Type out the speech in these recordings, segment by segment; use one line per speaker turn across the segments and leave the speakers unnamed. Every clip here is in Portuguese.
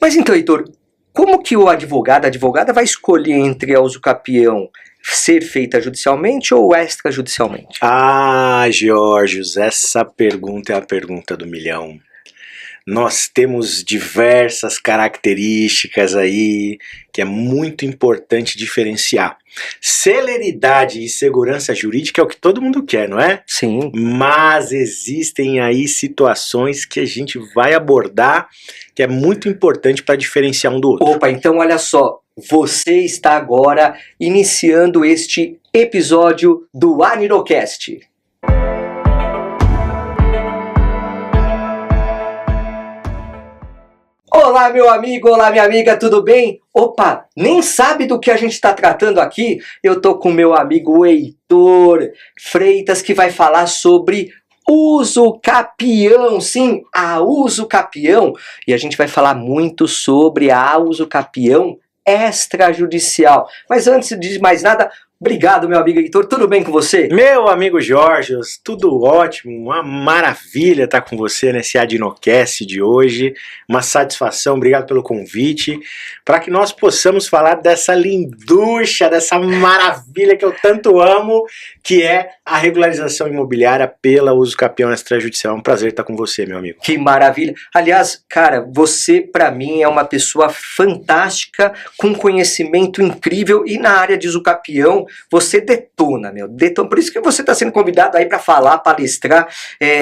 Mas então, Heitor, como que o advogado, a advogada vai escolher entre a usucapião ser feita judicialmente ou extrajudicialmente?
Ah, Georgios, essa pergunta é a pergunta do milhão. Nós temos diversas características aí que é muito importante diferenciar. Celeridade e segurança jurídica é o que todo mundo quer, não é?
Sim.
Mas existem aí situações que a gente vai abordar que é muito importante para diferenciar um do outro.
Opa, então olha só, você está agora iniciando este episódio do Anirocast. Olá, meu amigo, olá, minha amiga, tudo bem? Opa, nem sabe do que a gente está tratando aqui? Eu tô com meu amigo Heitor Freitas, que vai falar sobre usucapião, sim, a usucapião. E a gente vai falar muito sobre a usucapião extrajudicial. Mas antes de mais nada, obrigado, meu amigo Heitor, tudo bem com você?
Meu amigo Jorge, tudo ótimo, uma maravilha estar com você nesse Adinocast de hoje, uma satisfação, obrigado pelo convite, para que nós possamos falar dessa linducha, dessa maravilha que eu tanto amo, que é a regularização imobiliária pela usucapião extrajudicial. É um prazer estar com você, meu amigo.
Que maravilha! Aliás, cara, você para mim é uma pessoa fantástica, com conhecimento incrível e na área de usucapião você detona, meu, detona. Por isso que você está sendo convidado aí para falar, palestrar,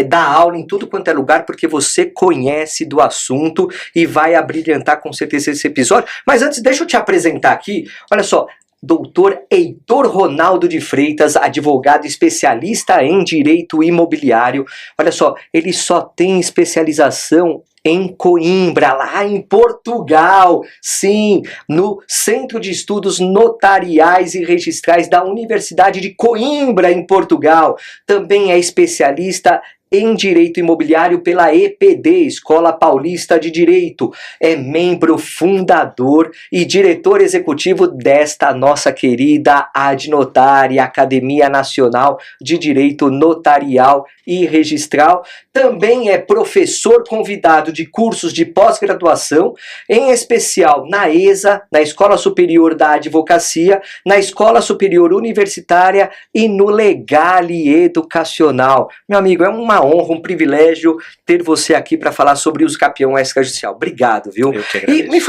dar aula em tudo quanto é lugar, porque você conhece do assunto e vai abrilhantar com certeza esse episódio. Mas antes, deixa eu te apresentar aqui, olha só, Doutor Heitor Ronaldo de Freitas, advogado especialista em direito imobiliário. Olha só, ele só tem especialização em Coimbra, lá em Portugal. Sim, no Centro de Estudos Notariais e Registrais da Universidade de Coimbra, em Portugal. Também é especialista em Direito Imobiliário pela EPD, Escola Paulista de Direito. É membro fundador e diretor executivo desta nossa querida Adnotária, Academia Nacional de Direito Notarial e Registral. Também é professor convidado de cursos de pós-graduação, em especial na ESA, na Escola Superior da Advocacia, na Escola Superior Universitária e no Legale Educacional. Meu amigo, é uma honra, um privilégio ter você aqui para falar sobre o usucapião extrajudicial. Obrigado, viu?
Eu que agradeço.
E me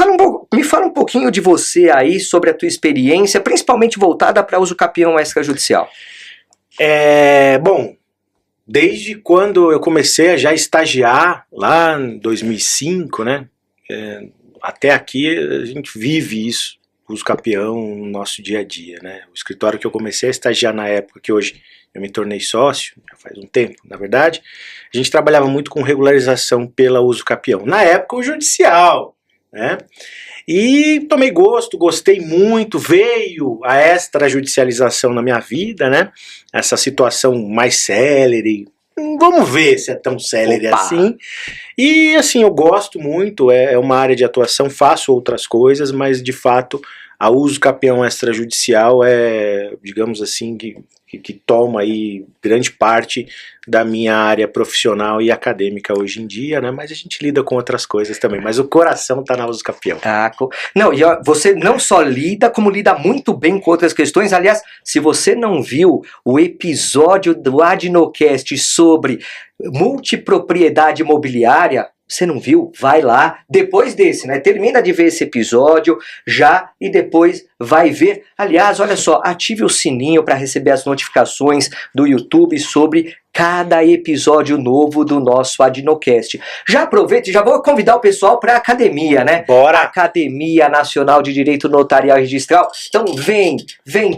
fala um pouquinho de você aí, sobre a tua experiência, principalmente voltada para o usucapião extrajudicial.
Bom, desde quando eu comecei a já estagiar, lá em 2005, né? Até aqui a gente vive isso, o usucapião no nosso dia a dia, né? O escritório que eu comecei a estagiar na época, que hoje eu me tornei sócio, já faz um tempo, na verdade, a gente trabalhava muito com regularização pela usucapião. Na época, o judicial, né? E tomei gosto, gostei muito, veio a extrajudicialização na minha vida, né? Essa situação mais célere, vamos ver se é tão célere assim. E assim, eu gosto muito, é uma área de atuação, faço outras coisas, mas de fato a usucapião extrajudicial é, digamos assim, que toma aí grande parte da minha área profissional e acadêmica hoje em dia, né? Mas a gente lida com outras coisas também, mas o coração tá na usucapião.
Não, e você não só lida, como lida muito bem com outras questões. Aliás, se você não viu o episódio do Adnocast sobre multipropriedade imobiliária, você não viu? Vai lá, depois desse, né? Termina de ver esse episódio já e depois vai ver. Aliás, olha só, ative o sininho para receber as notificações do YouTube sobre cada episódio novo do nosso Adnocast. Já aproveita e já vou convidar o pessoal para a academia, né?
Bora!
Academia Nacional de Direito Notarial e Registral. Então vem,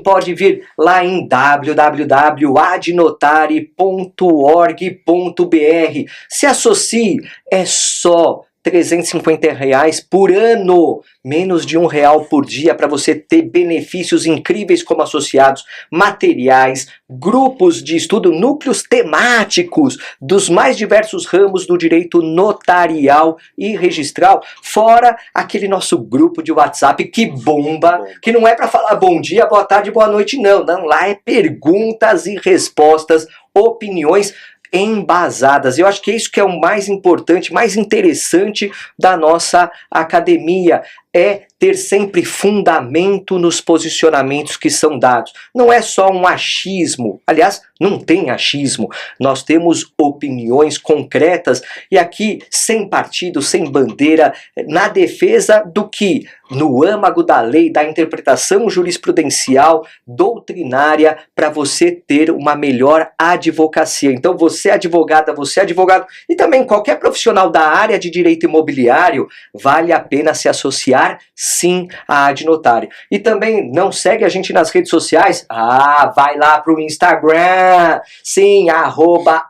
pode vir lá em www.adnotari.org.br. Se associe, é só R$350 por ano, menos de R$1 por dia, para você ter benefícios incríveis como associados, materiais, grupos de estudo, núcleos temáticos dos mais diversos ramos do direito notarial e registral, fora aquele nosso grupo de WhatsApp que bomba, que não é para falar bom dia, boa tarde, boa noite, não, lá é perguntas e respostas, opiniões. embasadas. Eu acho que é isso que é o mais importante, mais interessante da nossa academia, é ter sempre fundamento nos posicionamentos que são dados. Não é só um achismo, aliás, não tem achismo, nós temos opiniões concretas e aqui sem partido, sem bandeira, na defesa do que? No âmago da lei, da interpretação jurisprudencial, doutrinária, para você ter uma melhor advocacia. Então você é advogada, você é advogado e também qualquer profissional da área de direito imobiliário, vale a pena se associar sim à Adnotário. E também não segue a gente nas redes sociais? Vai lá pro Instagram, sim,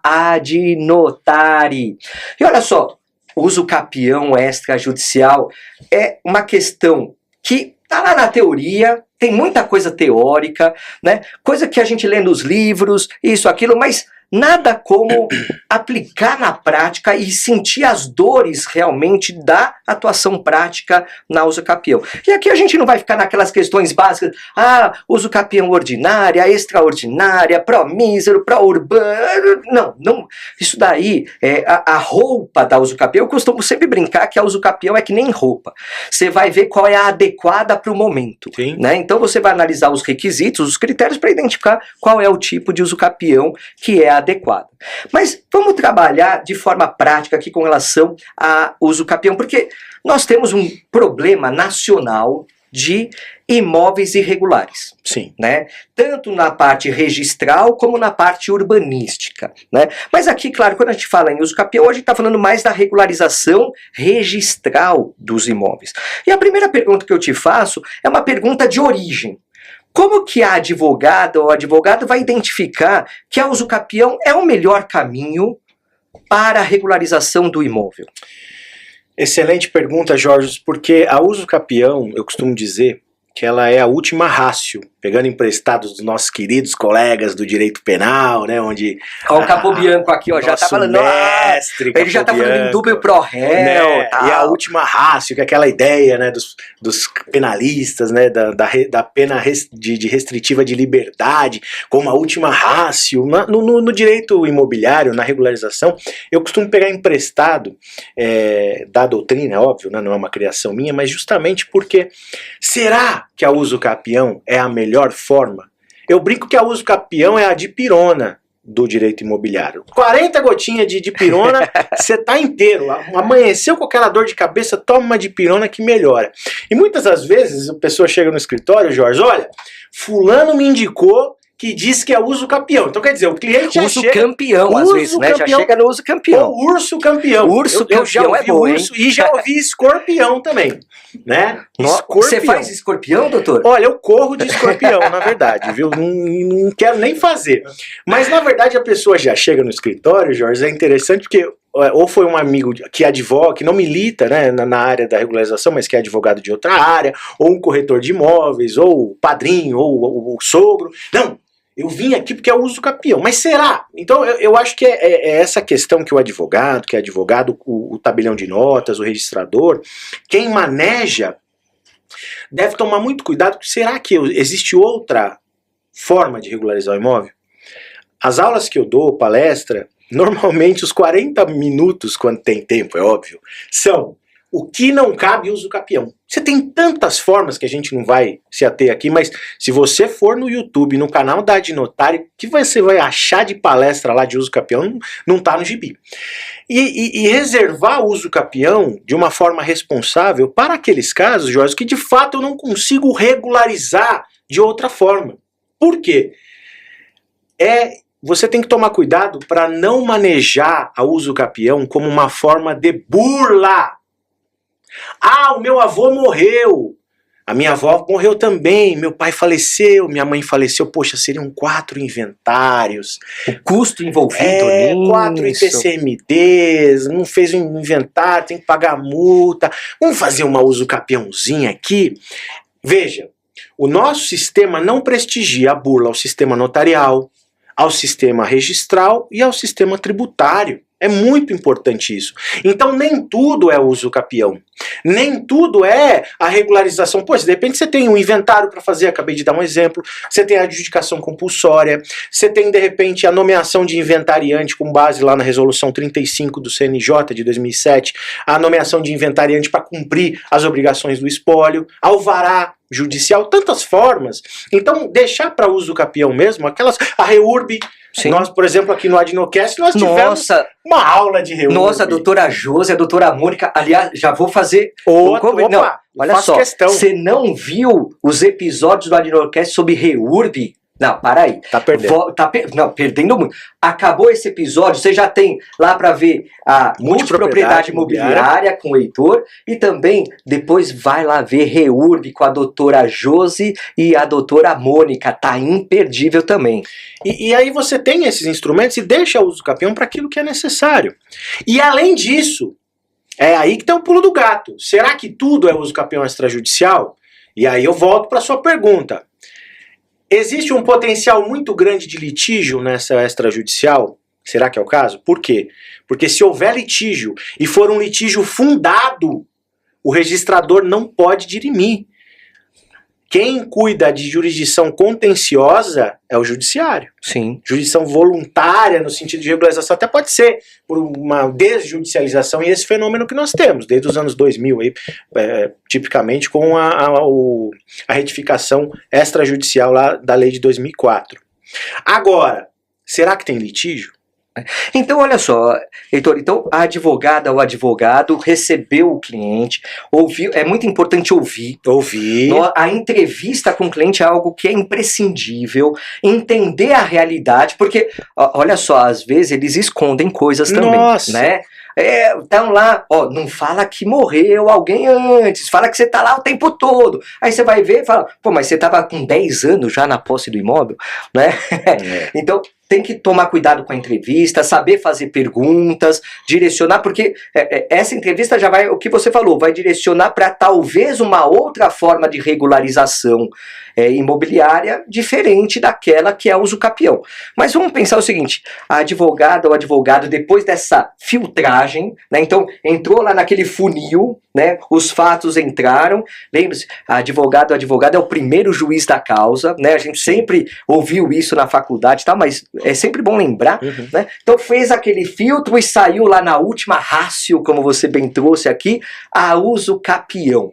@Adnotari. E olha só, uso capião extrajudicial é uma questão que tá lá na teoria, tem muita coisa teórica, né? Coisa que a gente lê nos livros, isso, aquilo, mas nada como aplicar na prática e sentir as dores realmente da atuação prática na usucapião. E aqui a gente não vai ficar naquelas questões básicas, usucapião ordinária, extraordinária, pró-mísero, pró-urbano, não. Isso daí, a roupa da usucapião, eu costumo sempre brincar que a usucapião é que nem roupa. Você vai ver qual é a adequada para o momento. Né? Então você vai analisar os requisitos, os critérios para identificar qual é o tipo de usucapião que é adequado. Mas vamos trabalhar de forma prática aqui com relação a usucapião, porque nós temos um problema nacional de imóveis irregulares.
Sim.
Né? Tanto na parte registral como na parte urbanística. Né? Mas aqui, claro, quando a gente fala em usucapião, a gente está falando mais da regularização registral dos imóveis. E a primeira pergunta que eu te faço é uma pergunta de origem. Como que a advogada ou o advogado vai identificar que a usucapião é o melhor caminho para a regularização do imóvel?
Excelente pergunta, Jorge, porque a usucapião, eu costumo dizer que ela é a última rácio, pegando emprestados dos nossos queridos colegas do direito penal, né, onde...
Olha o Capobianco aqui, ó, já tá falando...
Mestre,
ele já tá falando em dúbio pro réu,
né, e a última rácio, que é aquela ideia, né, dos penalistas, né, da pena de restritiva de liberdade, como a última rácio. No direito imobiliário, na regularização, eu costumo pegar emprestado da doutrina, é óbvio, né, não é uma criação minha, mas justamente porque será que a usucapião é a melhor forma? Eu brinco que a usucapião é a dipirona do direito imobiliário. 40 gotinhas de dipirona, você tá inteiro. Amanheceu com aquela dor de cabeça, toma uma dipirona que melhora. E muitas das vezes a pessoa chega no escritório, Jorge, olha, fulano me indicou que diz que é uso campeão. Então quer dizer, o cliente já
uso
chega...
campeão, às vezes, né? Já chega no uso campeão.
O urso campeão.
Urso
eu já
campeão
ouvi
é bom,
urso e já ouvi escorpião também, né?
Você faz escorpião, doutor?
Olha, eu corro de escorpião, na verdade, viu? Não quero nem fazer. Mas, na verdade, a pessoa já chega no escritório, Jorge, é interessante porque ou foi um amigo que advoga, que não milita, né, na área da regularização, mas que é advogado de outra área, ou um corretor de imóveis, ou o padrinho, ou o sogro. Não, eu vim aqui porque eu uso campeão. Mas será? Então eu acho que é essa questão que o advogado, o tabelião de notas, o registrador, quem maneja, deve tomar muito cuidado. Será que existe outra forma de regularizar o imóvel? As aulas que eu dou, palestra, normalmente os 40 minutos, quando tem tempo, é óbvio, são o que não cabe uso capião. Você tem tantas formas que a gente não vai se ater aqui, mas se você for no YouTube, no canal da Adnotário, que você vai achar de palestra lá de uso capião, não tá no gibi. E reservar o uso capião de uma forma responsável para aqueles casos, Jorge, que de fato eu não consigo regularizar de outra forma. Por quê? Você tem que tomar cuidado para não manejar a uso capião como uma forma de burla. Ah, o meu avô morreu. A minha avó morreu também. Meu pai faleceu, minha mãe faleceu. Poxa, seriam 4 inventários.
O custo envolvido nisso.
4 IPCMDs, não fez um inventário, tem que pagar multa. Vamos fazer uma uso capiãozinha aqui. Veja, o nosso sistema não prestigia a burla ao sistema notarial, ao sistema registral e ao sistema tributário. É muito importante isso. Então nem tudo é uso capião. Nem tudo é a regularização. Pois, de repente você tem um inventário para fazer, acabei de dar um exemplo. Você tem a adjudicação compulsória. Você tem, de repente, a nomeação de inventariante com base lá na resolução 35 do CNJ de 2007. A nomeação de inventariante para cumprir as obrigações do espólio. Alvará judicial, tantas formas. Então, deixar para uso capião mesmo, a REURB.
Sim.
Nós, por exemplo, aqui no Adinocast, nós tivemos uma aula de REURB.
Nossa, a doutora Josi, a doutora Mônica, aliás, já vou fazer...
Opa,
olha só, você não viu os episódios do Adinocast sobre REURB? Não, para aí.
Tá perdendo.
Não, perdendo muito. Acabou esse episódio, você já tem lá para ver a multipropriedade imobiliária com o Heitor e também depois vai lá ver REURB com a doutora Josi e a doutora Mônica. Tá imperdível também.
E aí você tem esses instrumentos e deixa o uso capião para aquilo que é necessário. E além disso, é aí que tem o pulo do gato. Será que tudo é uso capião extrajudicial? E aí eu volto para sua pergunta. Existe um potencial muito grande de litígio nessa extrajudicial? Será que é o caso? Por quê? Porque se houver litígio e for um litígio fundado, o registrador não pode dirimir. Quem cuida de jurisdição contenciosa é o judiciário.
Sim.
Jurisdição voluntária, no sentido de regularização, até pode ser por uma desjudicialização, e esse fenômeno que nós temos, desde os anos 2000, aí, tipicamente com a retificação extrajudicial lá da lei de 2004. Agora, será que tem litígio?
Então, olha só, Heitor, então a advogada ou o advogado recebeu o cliente, ouviu, é muito importante ouvir. A entrevista com o cliente é algo que é imprescindível, entender a realidade, porque, olha só, às vezes eles escondem coisas também, né? Então lá, não fala que morreu alguém antes, fala que você tá lá o tempo todo. Aí você vai ver e fala, pô, mas você tava com 10 anos já na posse do imóvel, né? Então, tem que tomar cuidado com a entrevista, saber fazer perguntas, direcionar, porque essa entrevista já vai, o que você falou, vai direcionar para talvez uma outra forma de regularização imobiliária diferente daquela que é uso capião. Mas vamos pensar o seguinte, a advogada ou advogado, depois dessa filtragem, né, então entrou lá naquele funil, né, os fatos entraram, lembre-se, a advogada ou advogado é o primeiro juiz da causa, né, a gente sempre ouviu isso na faculdade, tá, mas é sempre bom lembrar, né? Então fez aquele filtro e saiu lá na última ratio, como você bem trouxe aqui, a uso capião,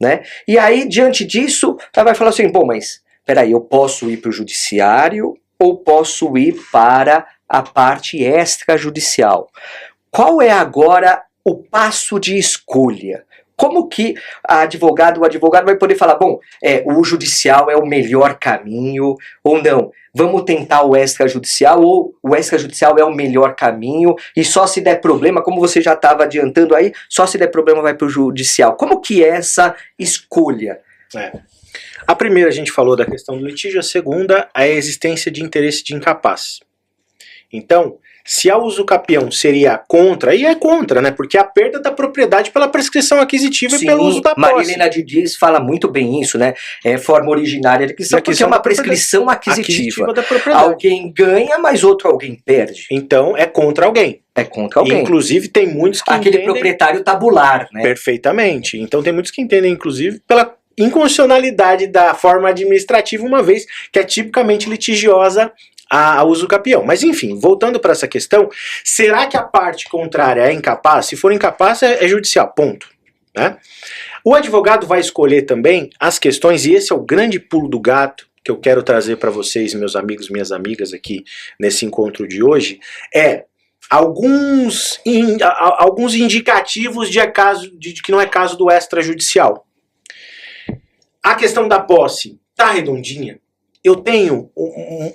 né? E aí, diante disso, ela vai falar assim, bom, mas peraí, eu posso ir para o judiciário ou posso ir para a parte extrajudicial? Qual é agora o passo de escolha? Como que a advogada ou o advogado vai poder falar, bom, o judicial é o melhor caminho, ou não, vamos tentar o extrajudicial, ou o extrajudicial é o melhor caminho, e só se der problema, como você já estava adiantando aí, só se der problema vai para o judicial. Como que é essa escolha?
A primeira a gente falou da questão do litígio, a segunda a existência de interesse de incapaz. Então, se a uso capião seria contra, e é contra, né? Porque a perda da propriedade pela prescrição aquisitiva e pelo uso da posse.
Marilena de Dias fala muito bem isso, né? É forma originária da aquisição, porque é uma prescrição aquisitiva
da propriedade.
Alguém ganha, mas outro alguém perde.
Então é contra alguém.
É contra alguém.
Inclusive tem muitos que
aquele
entendem...
proprietário tabular, né?
Perfeitamente. Então tem muitos que entendem, inclusive, pela inconstitucionalidade da forma administrativa, uma vez que é tipicamente litigiosa a uso capião. Mas enfim, voltando para essa questão, será que a parte contrária é incapaz? Se for incapaz, é judicial, ponto. Né? O advogado vai escolher também as questões, e esse é o grande pulo do gato que eu quero trazer para vocês, meus amigos, minhas amigas aqui nesse encontro de hoje, alguns indicativos de que não é caso do extrajudicial. A questão da posse está redondinha? Eu tenho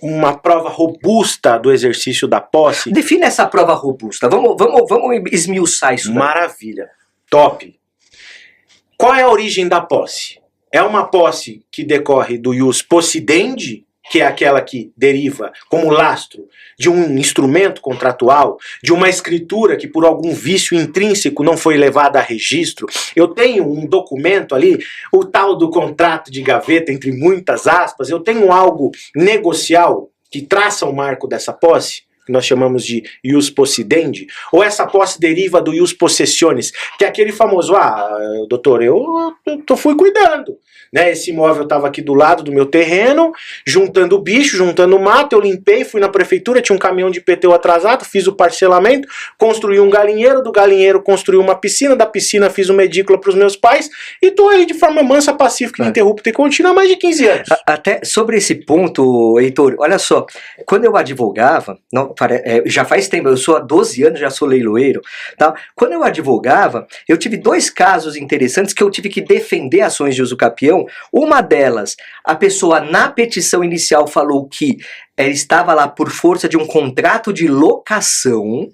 uma prova robusta do exercício da posse?
Define essa prova robusta. Vamos esmiuçar isso.
Maravilha. Top. Qual é a origem da posse? É uma posse que decorre do ius possidendi, que é aquela que deriva como lastro de um instrumento contratual, de uma escritura que por algum vício intrínseco não foi levada a registro. Eu tenho um documento ali, o tal do contrato de gaveta, entre muitas aspas, eu tenho algo negocial que traça o marco dessa posse? que nós chamamos de ius possidendi, ou essa posse deriva do ius possessionis, que é aquele famoso, doutor, eu fui cuidando, né? Esse imóvel estava aqui do lado do meu terreno, juntando bicho, juntando mato, eu limpei, fui na prefeitura, tinha um caminhão de IPTU atrasado, fiz o parcelamento, construí um galinheiro, do galinheiro construí uma piscina, da piscina fiz uma edícula para os meus pais, e tô aí de forma mansa, pacífica, ininterrupta e contínua há mais de 15 anos.
Até sobre esse ponto, Heitor, olha só, quando eu advogava, já faz tempo, eu sou há 12 anos, já sou leiloeiro, tá? Quando eu advogava, eu tive 2 casos interessantes que eu tive que defender ações de uso capião. Uma delas, a pessoa na petição inicial falou que estava lá por força de um contrato de locação,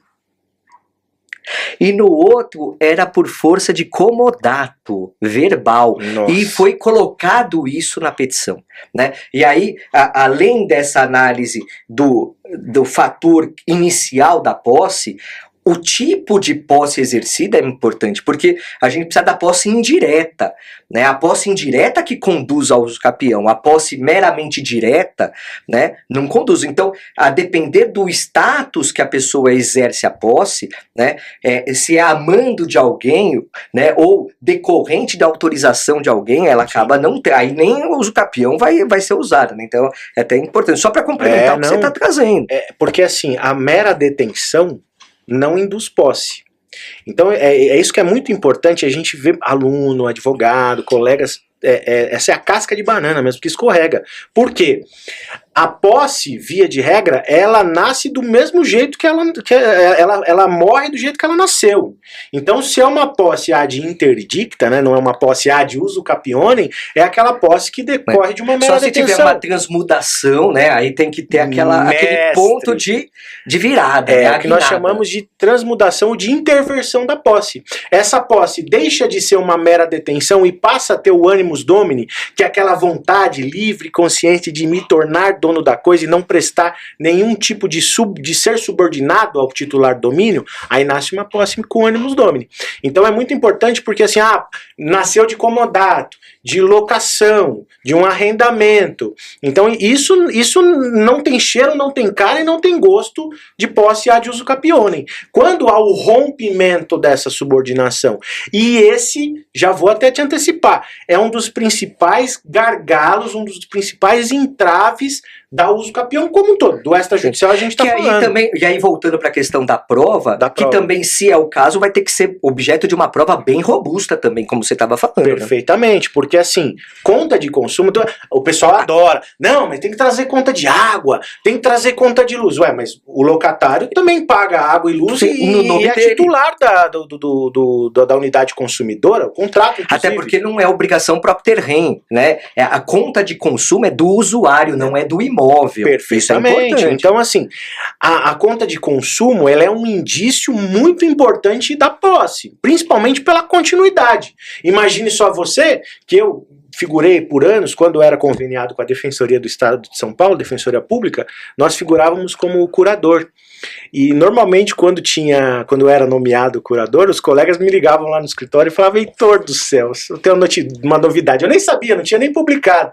e no outro era por força de comodato verbal.
Nossa.
E foi colocado isso na petição, né? E aí, além dessa análise do fator inicial da posse, o tipo de posse exercida é importante, porque a gente precisa da posse indireta, né? A posse indireta que conduz ao uso capião, a posse meramente direta, né, não conduz. Então, a depender do status que a pessoa exerce a posse, né, se é amando de alguém, né, ou decorrente da autorização de alguém, ela acaba não ter, aí nem o uso capião vai ser usado, né? Então, é até importante, só para complementar o que você está trazendo.
Porque assim, a mera detenção não induz posse. Então é isso que é muito importante, a gente vê aluno, advogado, colegas, essa é a casca de banana mesmo, que escorrega. Por quê? A posse, via de regra, ela nasce do mesmo jeito que ela morre do jeito que ela nasceu. Então, se é uma posse ad interdicta, né, não é uma posse ad uso capionem, é aquela posse que decorre de uma mera
Só se
detenção.
tiver uma transmudação, né, aí tem que ter aquele ponto de virada.
É o que nós chamamos de transmudação ou de interversão da posse. Essa posse deixa de ser uma mera detenção e passa a ter o animus domini, que é aquela vontade livre e consciente de me tornar dono da coisa e não prestar nenhum tipo de ser subordinado ao titular domínio, aí nasce uma posse com animus domini. Então é muito importante porque assim, nasceu de comodato, de locação, de um arrendamento. Então isso não tem cheiro, não tem cara e não tem gosto de posse ad uso capionem. Quando há o rompimento dessa subordinação, e esse, já vou até te antecipar, é um dos principais gargalos, um dos principais entraves da uso capião como um todo. Do extrajudicial a gente está falando.
Aí também, e aí voltando para a questão da prova, também, se é o caso, vai ter que ser objeto de uma prova bem robusta também, como você estava falando.
Perfeitamente, né? Porque assim, conta de consumo, o pessoal adora. Não, mas tem que trazer conta de água, tem que trazer conta de luz. Ué, mas o locatário também paga água e luz e é titular da unidade consumidora, o contrato, inclusive.
Até porque não é obrigação própria terrem, né? A conta de consumo é do usuário, não é do imóvel.
Perfeitamente.
Isso é
então, assim, a conta de consumo, ela é um indício muito importante da posse, principalmente pela continuidade. Imagine só você, que eu figurei por anos, quando eu era conveniado com a Defensoria do Estado de São Paulo, Defensoria Pública, nós figurávamos como curador. E normalmente quando eu era nomeado curador, os colegas me ligavam lá no escritório e falavam: Heitor do céu, eu tenho uma novidade, eu nem sabia, não tinha nem publicado.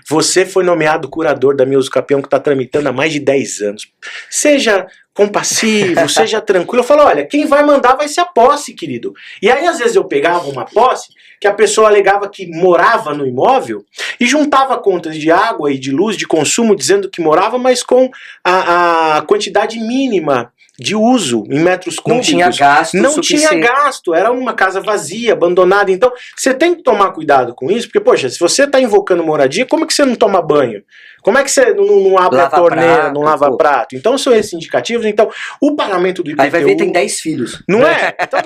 Você foi nomeado curador da minha uso capião que está tramitando há mais de 10 anos. Seja compassivo, seja tranquilo. Eu falo: olha, quem vai mandar vai ser a posse, querido. E aí às vezes eu pegava uma posse que a pessoa alegava que morava no imóvel e juntava contas de água e de luz, de consumo, dizendo que morava, mas com a quantidade mínima de uso em metros cúbicos.
Não tinha gasto
Não tinha gasto, era uma casa vazia, abandonada. Então, você tem que tomar cuidado com isso, porque, poxa, se você está invocando moradia, como é que você não toma banho? Como é que você não abre a torneira, não lava prato? Então, são esses indicativos. Então, o pagamento do IPTU...
Aí vai ver, tem 10 filhos.
Não é? Então,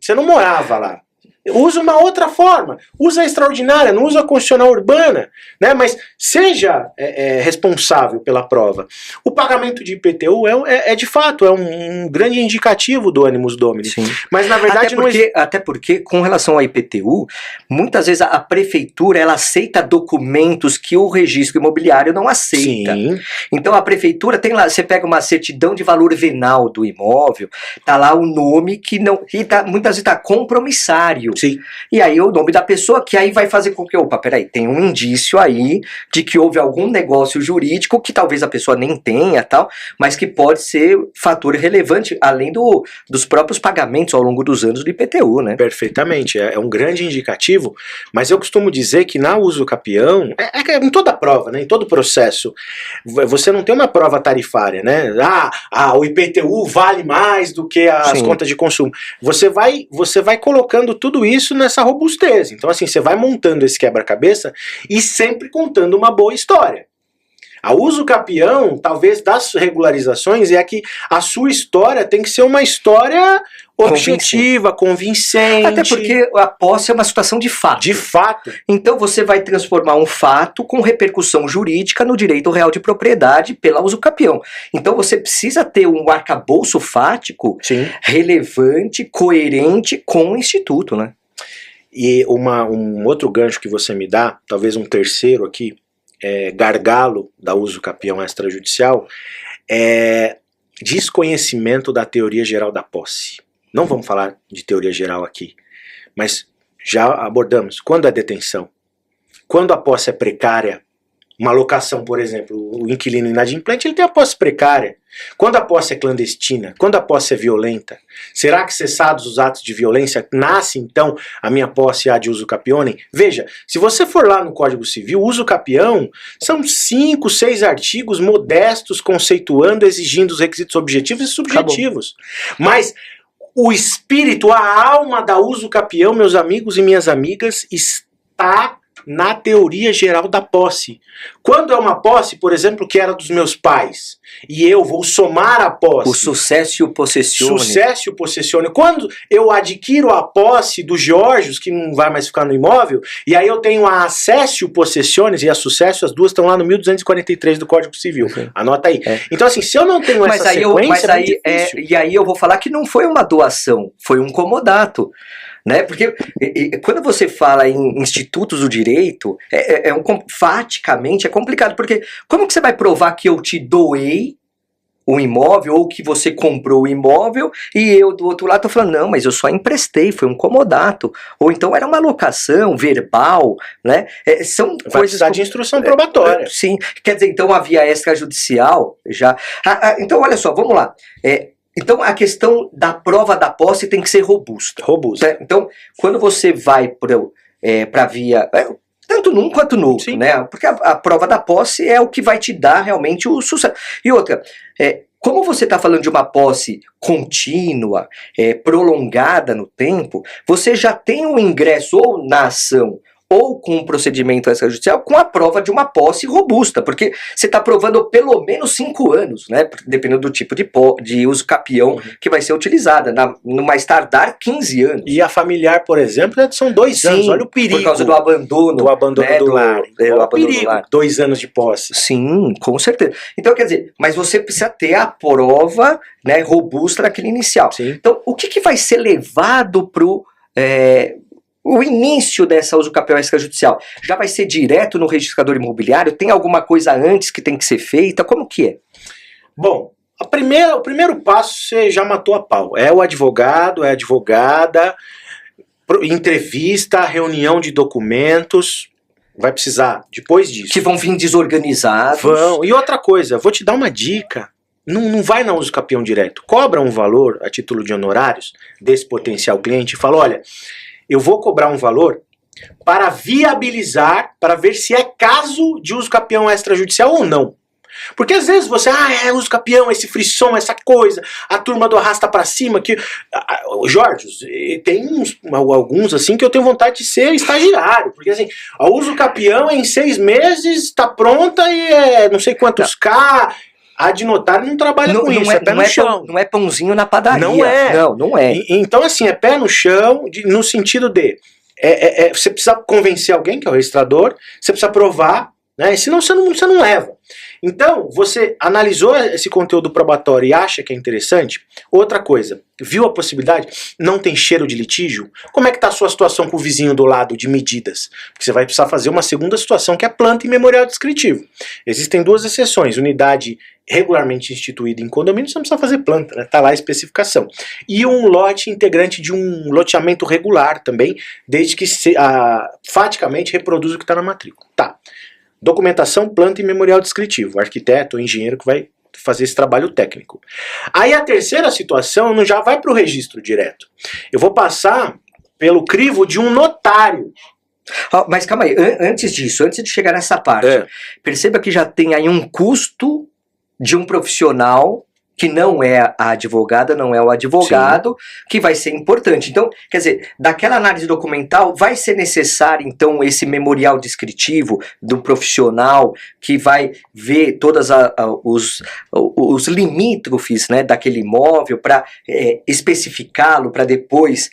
você não morava lá. Usa uma outra forma, usa a extraordinária, não usa a constitucional urbana, né? Mas seja responsável pela prova. O pagamento de IPTU é de fato um grande indicativo do animus domini.
Sim.
Mas na verdade
até porque com relação ao IPTU, muitas vezes a prefeitura ela aceita documentos que o registro imobiliário não aceita.
Sim.
Então a prefeitura tem lá, você pega uma certidão de valor venal do imóvel, tá lá o nome que não, muitas vezes tá compromissário.
Sim.
E aí o nome da pessoa, que aí vai fazer com que, opa, peraí, tem um indício aí de que houve algum negócio jurídico que talvez a pessoa nem tenha, tal, mas que pode ser fator relevante, além dos próprios pagamentos ao longo dos anos do IPTU, né?
Perfeitamente, é um grande indicativo, mas eu costumo dizer que na uso capião, em toda prova, né, em todo processo, você não tem uma prova tarifária, né? O IPTU vale mais do que as contas de consumo. Você vai colocando tudo isso nessa robustez. Então, assim, você vai montando esse quebra-cabeça e sempre contando uma boa história. A uso capião, talvez das regularizações, é que a sua história tem que ser uma história objetiva, convincente.
Até porque a posse é uma situação de fato.
De fato.
Então você vai transformar um fato com repercussão jurídica no direito real de propriedade pela uso capião. Então você precisa ter um arcabouço fático relevante, coerente com o instituto, né?
E um outro gancho que você me dá, talvez um terceiro aqui, gargalo da uso capião extrajudicial, é desconhecimento da teoria geral da posse. Não vamos falar de teoria geral aqui, mas já abordamos. Quando é detenção? Quando a posse é precária? Uma locação, por exemplo, o inquilino inadimplente, ele tem a posse precária. Quando a posse é clandestina? Quando a posse é violenta? Será que, cessados os atos de violência, nasce então a minha posse ad uso capionem? Veja, se você for lá no Código Civil, uso capião são 5, 6 artigos modestos, conceituando, exigindo os requisitos objetivos e subjetivos. Acabou. Mas o espírito, a alma da uso capião, meus amigos e minhas amigas, está na teoria geral da posse. Quando é uma posse, por exemplo, que era dos meus pais, e eu vou somar a posse.
O successio possessione.
Successio possessione. Quando eu adquiro a posse do Geórgios, que não vai mais ficar no imóvel, e aí eu tenho a accessio possessiones e a successio, as duas estão lá no 1243 do Código Civil. Anota aí. Então, assim, se eu não tenho essa sequência,
e aí eu vou falar que não foi uma doação, foi um comodato. Né? Porque quando você fala em institutos do direito, faticamente é complicado, porque como que você vai provar que eu te doei o imóvel, ou que você comprou o imóvel, e eu do outro lado tô falando, não, mas eu só emprestei, foi um comodato, ou então era uma locação verbal, né? São
vai
coisas...
precisar de instrução probatória.
Sim, quer dizer, então a via extrajudicial já... então, olha só, vamos lá. Então, a questão da prova da posse tem que ser robusta.
Robusta.
Então, quando você vai para a via... tanto num quanto no outro, né? Porque a prova da posse é o que vai te dar realmente o sucesso. E outra, como você está falando de uma posse contínua, prolongada no tempo, você já tem um ingresso ou na ação ou com um procedimento extrajudicial com a prova de uma posse robusta, porque você está provando pelo menos 5 anos, né? Dependendo do tipo de uso capião que vai ser utilizada, no mais tardar 15 anos.
E a familiar, por exemplo, são 2 anos, olha o perigo.
Por causa do abandono.
Do abandono, né, do lar.
Olha o perigo,
do lar. 2 anos de posse.
Sim, com certeza. Então, quer dizer, mas você precisa ter a prova, né, robusta naquele inicial.
Sim.
Então, o que vai ser levado para o início dessa uso capião extrajudicial? Já vai ser direto no registrador imobiliário? Tem alguma coisa antes que tem que ser feita? Como que é?
Bom, o primeiro passo você já matou a pau. É o advogado, é a advogada, entrevista, reunião de documentos. Vai precisar, depois disso.
Que vão vir desorganizados.
Vão. E outra coisa, vou te dar uma dica. Não vai na uso capião direto. Cobra um valor a título de honorários desse potencial cliente e fala, olha, eu vou cobrar um valor para viabilizar, para ver se é caso de uso capião extrajudicial ou não. Porque às vezes você, uso capião, esse frisson, essa coisa, a turma do arrasta pra cima, que... Jorge, tem alguns assim que eu tenho vontade de ser estagiário, porque assim, a uso capião em 6 meses tá pronta e não sei quantos K... A de notário não trabalha com isso, é pé no chão.
Não é pãozinho na padaria.
Não é.
Não é.
Então, assim, é pé no chão, no sentido de... você precisa convencer alguém, que é o registrador, você precisa provar né? Senão você não leva. Então, você analisou esse conteúdo probatório e acha que é interessante? Outra coisa, viu a possibilidade? Não tem cheiro de litígio? Como é que está a sua situação com o vizinho do lado de medidas? Porque você vai precisar fazer uma segunda situação, que é planta e memorial descritivo. Existem duas exceções: unidade regularmente instituída em condomínio, você não precisa fazer planta, né? Tá lá a especificação. E um lote integrante de um loteamento regular também, desde que faticamente reproduza o que está na matrícula. Tá. Documentação, planta e memorial descritivo. O arquiteto ou engenheiro que vai fazer esse trabalho técnico. Aí a terceira situação não já vai para o registro direto. Eu vou passar pelo crivo de um notário.
Mas calma aí, antes disso, antes de chegar nessa parte, perceba que já tem aí um custo de um profissional que não é a advogada, não é o advogado, sim, que vai ser importante. Então, quer dizer, daquela análise documental, vai ser necessário, então, esse memorial descritivo do profissional que vai ver todos os limítrofes, né, daquele imóvel para especificá-lo, para depois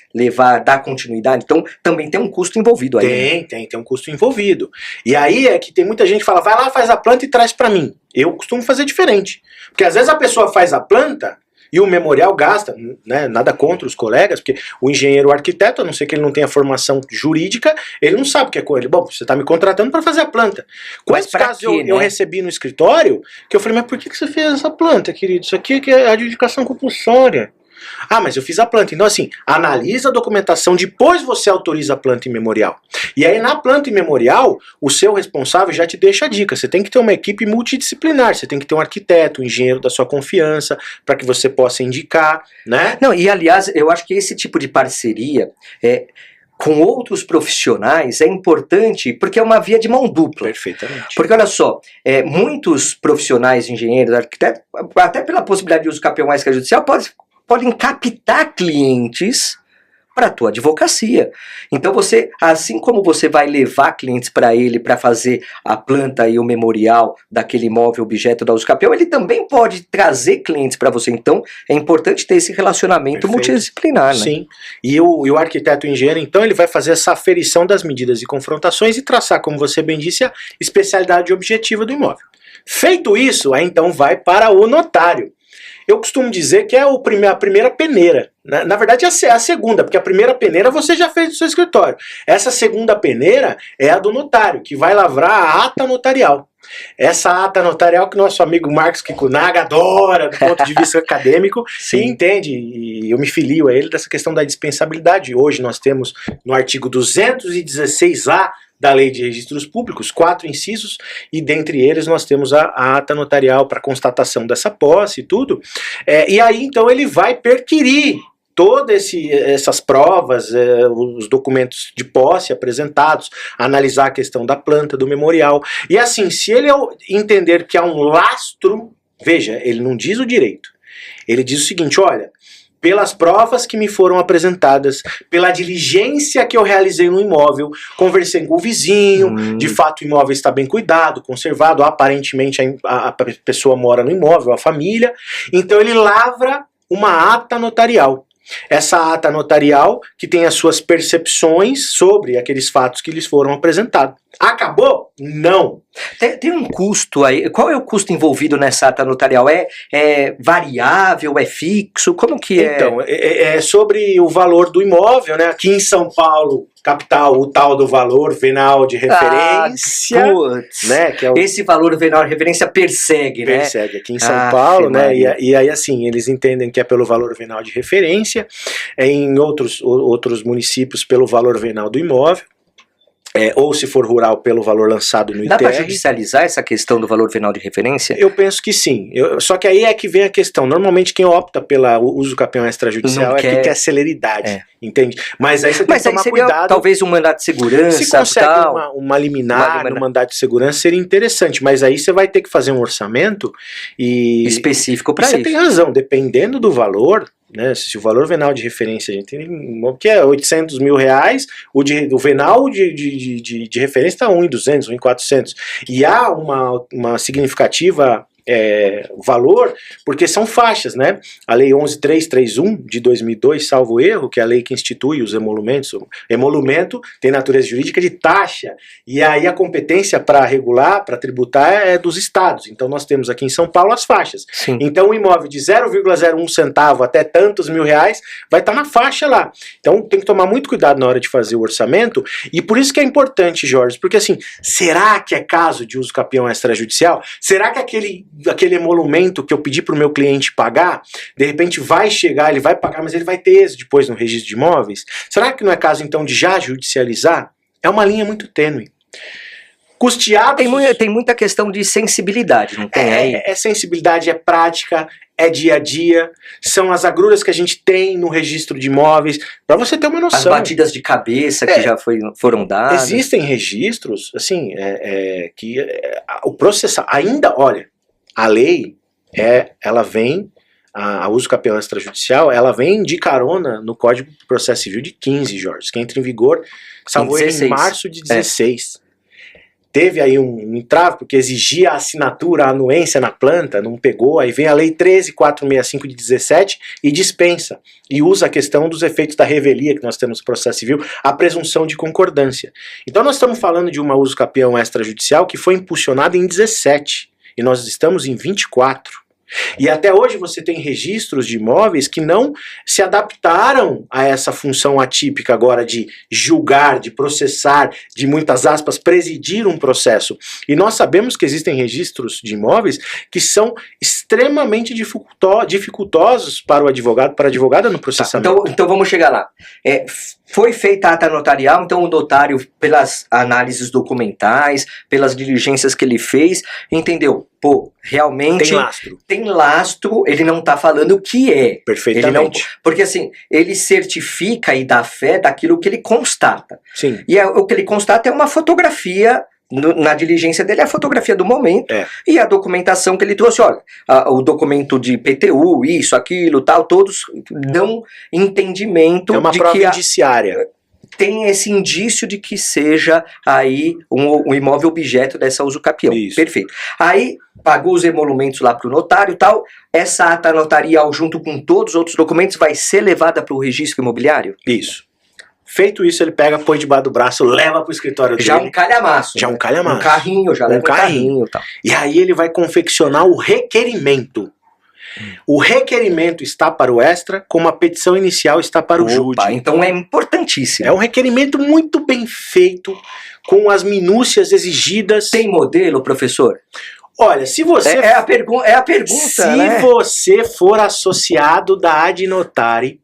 dar continuidade. Então, também tem um custo envolvido aí.
Tem um custo envolvido. E aí é que tem muita gente que fala, vai lá, faz a planta e traz para mim. Eu costumo fazer diferente. Porque às vezes a pessoa faz a planta e o memorial gasta, né, nada contra os colegas, porque o engenheiro, o arquiteto, a não ser que ele não tenha formação jurídica, ele não sabe o que é coisa. Bom, você está me contratando para fazer a planta. Quantos casos eu recebi no escritório que eu falei, mas por que você fez essa planta, querido? Isso aqui é adjudicação compulsória. Ah, mas eu fiz a planta. Então, assim, analisa a documentação, depois você autoriza a planta e memorial. E aí, na planta e memorial, o seu responsável já te deixa a dica. Você tem que ter uma equipe multidisciplinar. Você tem que ter um arquiteto, um engenheiro da sua confiança, para que você possa indicar, né?
Não, e aliás, eu acho que esse tipo de parceria com outros profissionais é importante, porque é uma via de mão dupla.
Perfeitamente.
Porque olha só, muitos profissionais, engenheiros, arquitetos, até pela possibilidade de uso capião mais que a judicial, podem captar clientes para a tua advocacia. Então você, assim como você vai levar clientes para ele para fazer a planta e o memorial daquele imóvel objeto da uso capião, ele também pode trazer clientes para você. Então é importante ter esse relacionamento multidisciplinar, né?
Sim. E o arquiteto engenheiro, então, ele vai fazer essa aferição das medidas e confrontações e traçar, como você bem disse, a especialidade objetiva do imóvel. Feito isso, aí então vai para o notário. Eu costumo dizer que é a primeira peneira. Na verdade, é a segunda, porque a primeira peneira você já fez no seu escritório. Essa segunda peneira é a do notário, que vai lavrar a ata notarial. Essa ata notarial que nosso amigo Marcos Kikunaga adora do ponto de vista acadêmico e entende, e eu me filio a ele dessa questão da dispensabilidade. Hoje nós temos no artigo 216A da Lei de Registros Públicos, 4 incisos, e dentre eles nós temos a ata notarial para constatação dessa posse e tudo. E aí então ele vai perquirir todas essas provas, os documentos de posse apresentados, analisar a questão da planta, do memorial. E assim, se ele entender que há um lastro, veja, ele não diz o direito. Ele diz o seguinte, olha, pelas provas que me foram apresentadas, pela diligência que eu realizei no imóvel, conversei com o vizinho, de fato o imóvel está bem cuidado, conservado, aparentemente a pessoa mora no imóvel, a família, então ele lavra uma ata notarial. Essa ata notarial que tem as suas percepções sobre aqueles fatos que lhes foram apresentados. Acabou? Não.
Tem um custo aí. Qual é o custo envolvido nessa ata notarial? É variável? É fixo? Como que é?
Então, é sobre o valor do imóvel, né? Aqui em São Paulo, capital, o tal do valor venal de referência. Né? Que é
esse valor venal de referência persegue, né?
Persegue aqui em São Paulo, né? E aí, assim, eles entendem que é pelo valor venal de referência, em outros municípios pelo valor venal do imóvel. Ou se for rural, pelo valor lançado no ITR.
Dá para judicializar essa questão do valor venal de referência?
Eu penso que sim. Só que aí é que vem a questão. Normalmente quem opta pelo uso capião extrajudicial que quer celeridade. Entende? Mas aí você tem que tomar cuidado.
Talvez um mandato de segurança.
Se consegue uma liminar no mandato de segurança, seria interessante. Mas aí você vai ter que fazer um orçamento
específico para isso.
Você tem razão. Dependendo do valor, né, se o valor venal de referência, a gente tem que é 800 mil reais, o venal de referência está 1.200, 1.400, e há uma significativa valor, porque são faixas, né? A Lei 11.331 de 2002, salvo erro, que é a lei que institui os emolumentos. O emolumento tem natureza jurídica de taxa, e aí a competência para regular, para tributar é dos estados. Então nós temos aqui em São Paulo as faixas.
Sim.
Então um imóvel de 0,01 centavo até tantos mil reais vai estar na faixa lá. Então tem que tomar muito cuidado na hora de fazer o orçamento, e por isso que é importante, Jorge, porque assim, será que é caso de uso capião extrajudicial? Será que aquele emolumento que eu pedi para o meu cliente pagar, de repente vai chegar, ele vai pagar, mas ele vai ter êxito depois no registro de imóveis? Será que não é caso então de já judicializar? É uma linha muito tênue. Custeados...
Tem muita questão de sensibilidade, não tem aí?
É sensibilidade, é prática, é dia a dia, são as agruras que a gente tem no registro de imóveis, para você ter uma noção.
As batidas de cabeça que já foram dadas.
Existem registros, assim, o processo ainda, olha, a lei, ela vem, a uso capião extrajudicial, ela vem de carona no Código de Processo Civil de 15, Jorge, que entra em vigor, salvo em março de 16. Teve aí um entrave, porque exigia a assinatura, a anuência na planta, não pegou, aí vem a Lei 13.465 de 17 e dispensa, e usa a questão dos efeitos da revelia que nós temos no processo civil, a presunção de concordância. Então nós estamos falando de uma uso capião extrajudicial que foi impulsionada em 17, e nós estamos em 24. E até hoje você tem registros de imóveis que não se adaptaram a essa função atípica agora de julgar, de processar, de muitas aspas, presidir um processo. E nós sabemos que existem registros de imóveis que são extremamente dificultosos para o advogado, para a advogada no processamento.
Então vamos chegar lá. Foi feita a ata notarial, então o notário, pelas análises documentais, pelas diligências que ele fez, entendeu? Pô, realmente tem lastro, ele não está falando o que é.
Perfeitamente.
Porque assim, ele certifica e dá fé daquilo que ele constata.
Sim.
E o que ele constata é uma fotografia, na diligência dele, é a fotografia do momento, e a documentação que ele trouxe, olha, o documento de PTU, isso, aquilo, tal, todos dão entendimento
de uma prova indiciária.
Tem esse indício de que seja aí um imóvel objeto dessa uso capião.
Isso.
Perfeito. Aí pagou os emolumentos lá para o notário e tal, essa ata notarial junto com todos os outros documentos vai ser levada para o registro imobiliário?
Isso. Feito isso, ele pega, põe debaixo do braço, leva para o escritório dele.
Já um calhamaço.
Já um calhamaço.
Um carrinho, já leva um carrinho e tal.
E aí ele vai confeccionar o requerimento. O requerimento está para o extra, como a petição inicial está para o júri.
Então é importantíssimo.
É um requerimento muito bem feito, com as minúcias exigidas.
Tem modelo, professor?
Olha, se você...
É a pergunta,
se
né?
você for associado da Ad Notari,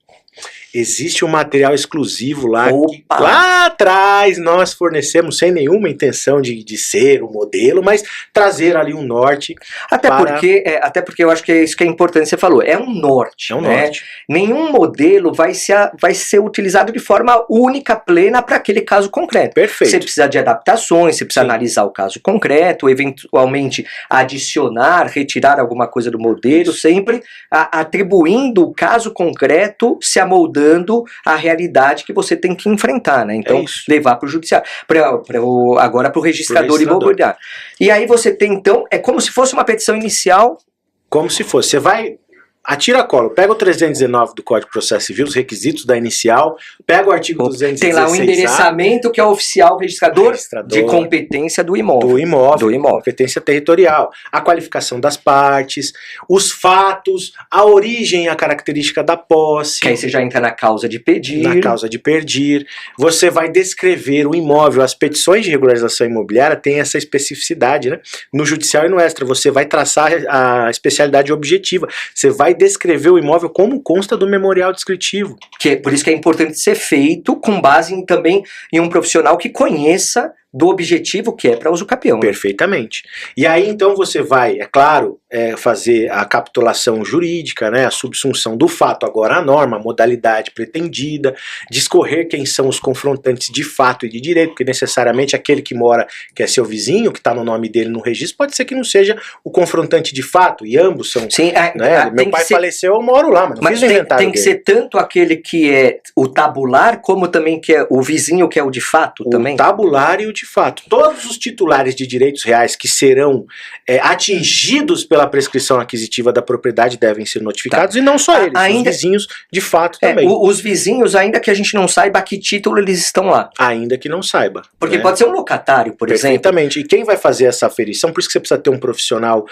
existe um material exclusivo lá que lá atrás nós fornecemos sem nenhuma intenção de ser o modelo, mas trazer ali um norte.
Até porque eu acho que é isso que é importante, você falou, é um norte.
É um
né?
norte.
Nenhum modelo vai ser utilizado de forma única, plena para aquele caso concreto.
Perfeito.
Você precisa de adaptações, você precisa analisar o caso concreto, eventualmente adicionar, retirar alguma coisa do modelo, sempre atribuindo o caso concreto, se amoldando a realidade que você tem que enfrentar, né? Então, levar para o judiciário, agora para o registrador imobiliário. E aí você tem, então, é como se fosse uma petição inicial.
Como se fosse. Você vai... Atira a cola, pega o 319 do Código de Processo Civil, os requisitos da inicial, pega o artigo 216A.
Tem lá o endereçamento que é o oficial registrador de competência do imóvel.
Do imóvel, competência territorial. A qualificação das partes, os fatos, a origem e a característica da posse.
Que aí você já entra na causa de pedir.
Na causa de pedir. Você vai descrever o imóvel. As petições de regularização imobiliária têm essa especificidade, né? No judicial e no extra, você vai traçar a especialidade objetiva. Você vai descrever o imóvel como consta do memorial descritivo.
Por isso que é importante ser feito com base também em um profissional que conheça do objetivo que é para uso capião.
Perfeitamente. E aí então você vai, é claro, fazer a capitulação jurídica, né, a subsunção do fato, agora a norma, a modalidade pretendida, discorrer quem são os confrontantes de fato e de direito, porque necessariamente aquele que mora, que é seu vizinho, que está no nome dele no registro, pode ser que não seja o confrontante de fato, e ambos são...
Sim,
né, meu pai faleceu, eu moro lá, mas não fiz o inventário
tem que
dele.
ser tanto aquele que é o tabular, como também que é o vizinho que é o de fato também?
O tabular e o de fato. Todos os titulares de direitos reais que serão atingidos pela prescrição aquisitiva da propriedade devem ser notificados, e não só eles,
ainda,
os vizinhos de fato também.
Os vizinhos, ainda que a gente não saiba a que título eles estão lá.
Ainda que não saiba.
Porque pode ser um locatário, por exemplo.
Perfeitamente. E quem vai fazer essa aferição, por isso que você precisa ter um profissional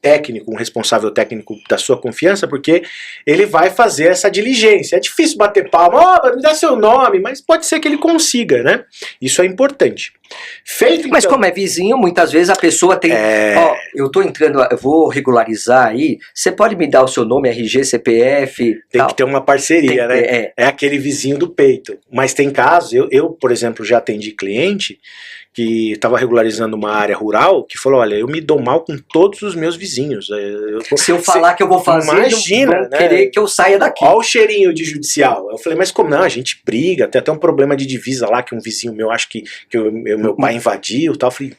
técnico, um responsável técnico da sua confiança, porque ele vai fazer essa diligência. É difícil bater palma, me dá seu nome, mas pode ser que ele consiga, né? Isso é importante. Feito,
mas
então,
como é vizinho, muitas vezes a pessoa tem... Ó, eu tô entrando, eu vou regularizar aí, você pode me dar o seu nome, RG, CPF...
Tem
tal.
que ter uma parceria, né? É aquele vizinho do peito. Mas tem casos, eu, por exemplo, já atendi cliente que estava regularizando uma área rural, que falou, olha, eu me dou mal com todos os meus vizinhos.
Se eu falar que eu vou fazer,
imagina,
vão querer que eu saia daqui.
Olha o cheirinho de judicial. Eu falei, mas como não? A gente briga, tem até um problema de divisa lá, que um vizinho meu, acho que meu pai invadiu e tal. Eu falei,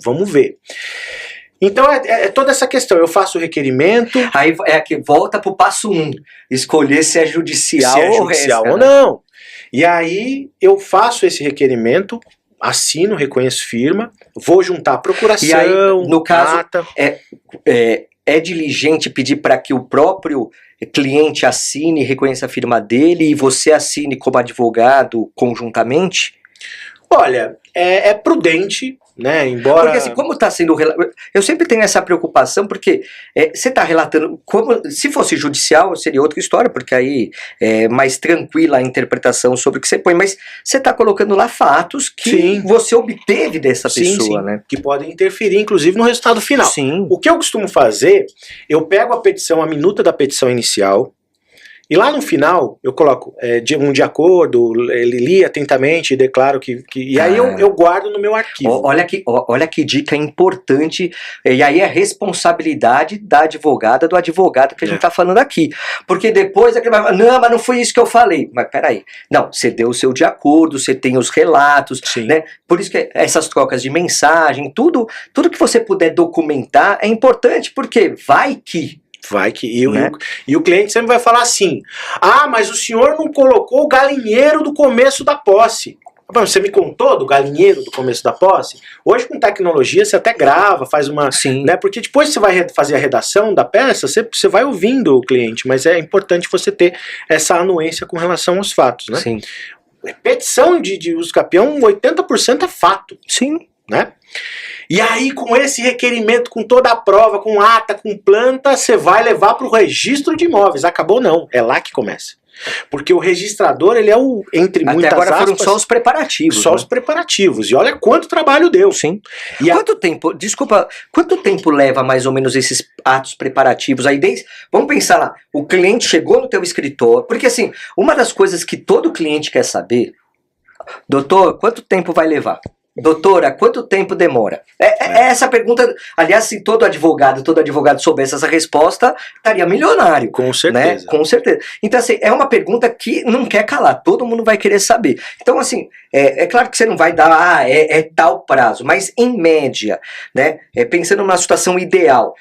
vamos ver. Então é toda essa questão, eu faço o requerimento...
Aí é que volta pro passo 1, escolher se é judicial,
ou não. E aí eu faço esse requerimento, assino, reconheço firma, vou juntar a procuração,
e aí, no caso,
ata.
É diligente pedir para que o próprio cliente assine e reconheça a firma dele e você assine como advogado conjuntamente?
Olha, é prudente, né? Embora...
Porque assim, como está sendo... Eu sempre tenho essa preocupação, porque você está relatando... Se fosse judicial, seria outra história, porque aí é mais tranquila a interpretação sobre o que você põe, mas você está colocando lá fatos que você obteve dessa pessoa, né?
Que podem interferir, inclusive, no resultado final.
Sim.
O que eu costumo fazer, eu pego a petição, a minuta da petição inicial, e lá no final, eu coloco de acordo, ele li atentamente e declaro que e aí eu guardo no meu arquivo.
Olha que dica importante, e aí é responsabilidade da advogada, do advogado que a gente tá falando aqui. Porque depois é que vai falar, não, mas não foi isso que eu falei. Mas peraí, não, você deu o seu de acordo, você tem os relatos, né? Por isso que essas trocas de mensagem, tudo que você puder documentar é importante, porque vai que...
E o cliente sempre vai falar assim, mas o senhor não colocou o galinheiro do começo da posse. Você me contou do galinheiro do começo da posse? Hoje com tecnologia você até grava, faz uma... né, porque depois você vai fazer a redação da peça, você vai ouvindo o cliente, mas é importante você ter essa anuência com relação aos fatos, né?
Sim.
Petição de uso capião, 80% é fato.
Sim.
Né? E aí, com esse requerimento, com toda a prova, com ata, com planta, você vai levar para o registro de imóveis. Acabou não, é lá que começa. Porque o registrador, ele é o, entre muitas aspas...
Até agora foram só os preparativos.
Só os preparativos. E olha quanto trabalho deu.
Sim. Quanto tempo leva mais ou menos esses atos preparativos? Aí vamos pensar lá, o cliente chegou no teu escritório, porque assim, uma das coisas que todo cliente quer saber, doutor, quanto tempo vai levar? Doutora, quanto tempo demora? Essa pergunta, aliás, se todo advogado soubesse essa resposta, estaria milionário.
Com certeza.
Né? Com certeza. Então, assim, é uma pergunta que não quer calar, todo mundo vai querer saber. Então, assim, é claro que você não vai dar, tal prazo, mas em média, né, pensando numa situação ideal,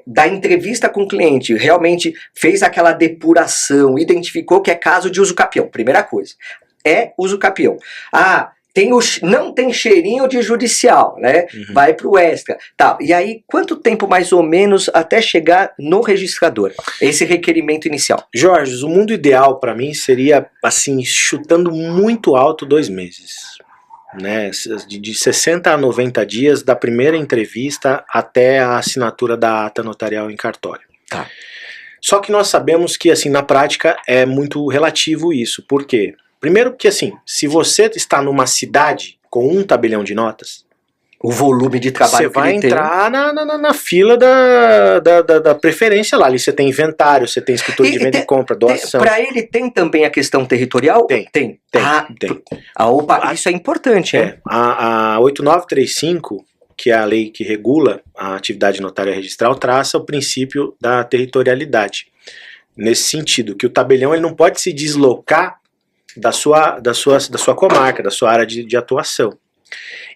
da entrevista com o cliente, realmente fez aquela depuração, identificou que é caso de uso capião, primeira coisa, uso capião. Não tem cheirinho de judicial, né? Uhum. Vai pro extra. Tá. E aí, quanto tempo mais ou menos até chegar no registrador? Esse requerimento inicial.
Jorge, o mundo ideal para mim seria, assim, chutando muito alto, 2 meses. Né? De 60 a 90 dias da primeira entrevista até a assinatura da ata notarial em cartório.
Tá.
Só que nós sabemos que, assim, na prática é muito relativo isso. Por quê? Primeiro que, assim, se você está numa cidade com um tabelião de notas,
o volume de trabalho
você vai entrar na fila da preferência lá. Ali você tem inventário, você tem escritura de venda e compra, doação.
Para ele tem também a questão territorial?
Tem.
Isso é importante, hein?
A 8935, que é a lei que regula a atividade notária registral, traça o princípio da territorialidade. Nesse sentido, que o tabelião ele não pode se deslocar da sua comarca, da sua área de atuação.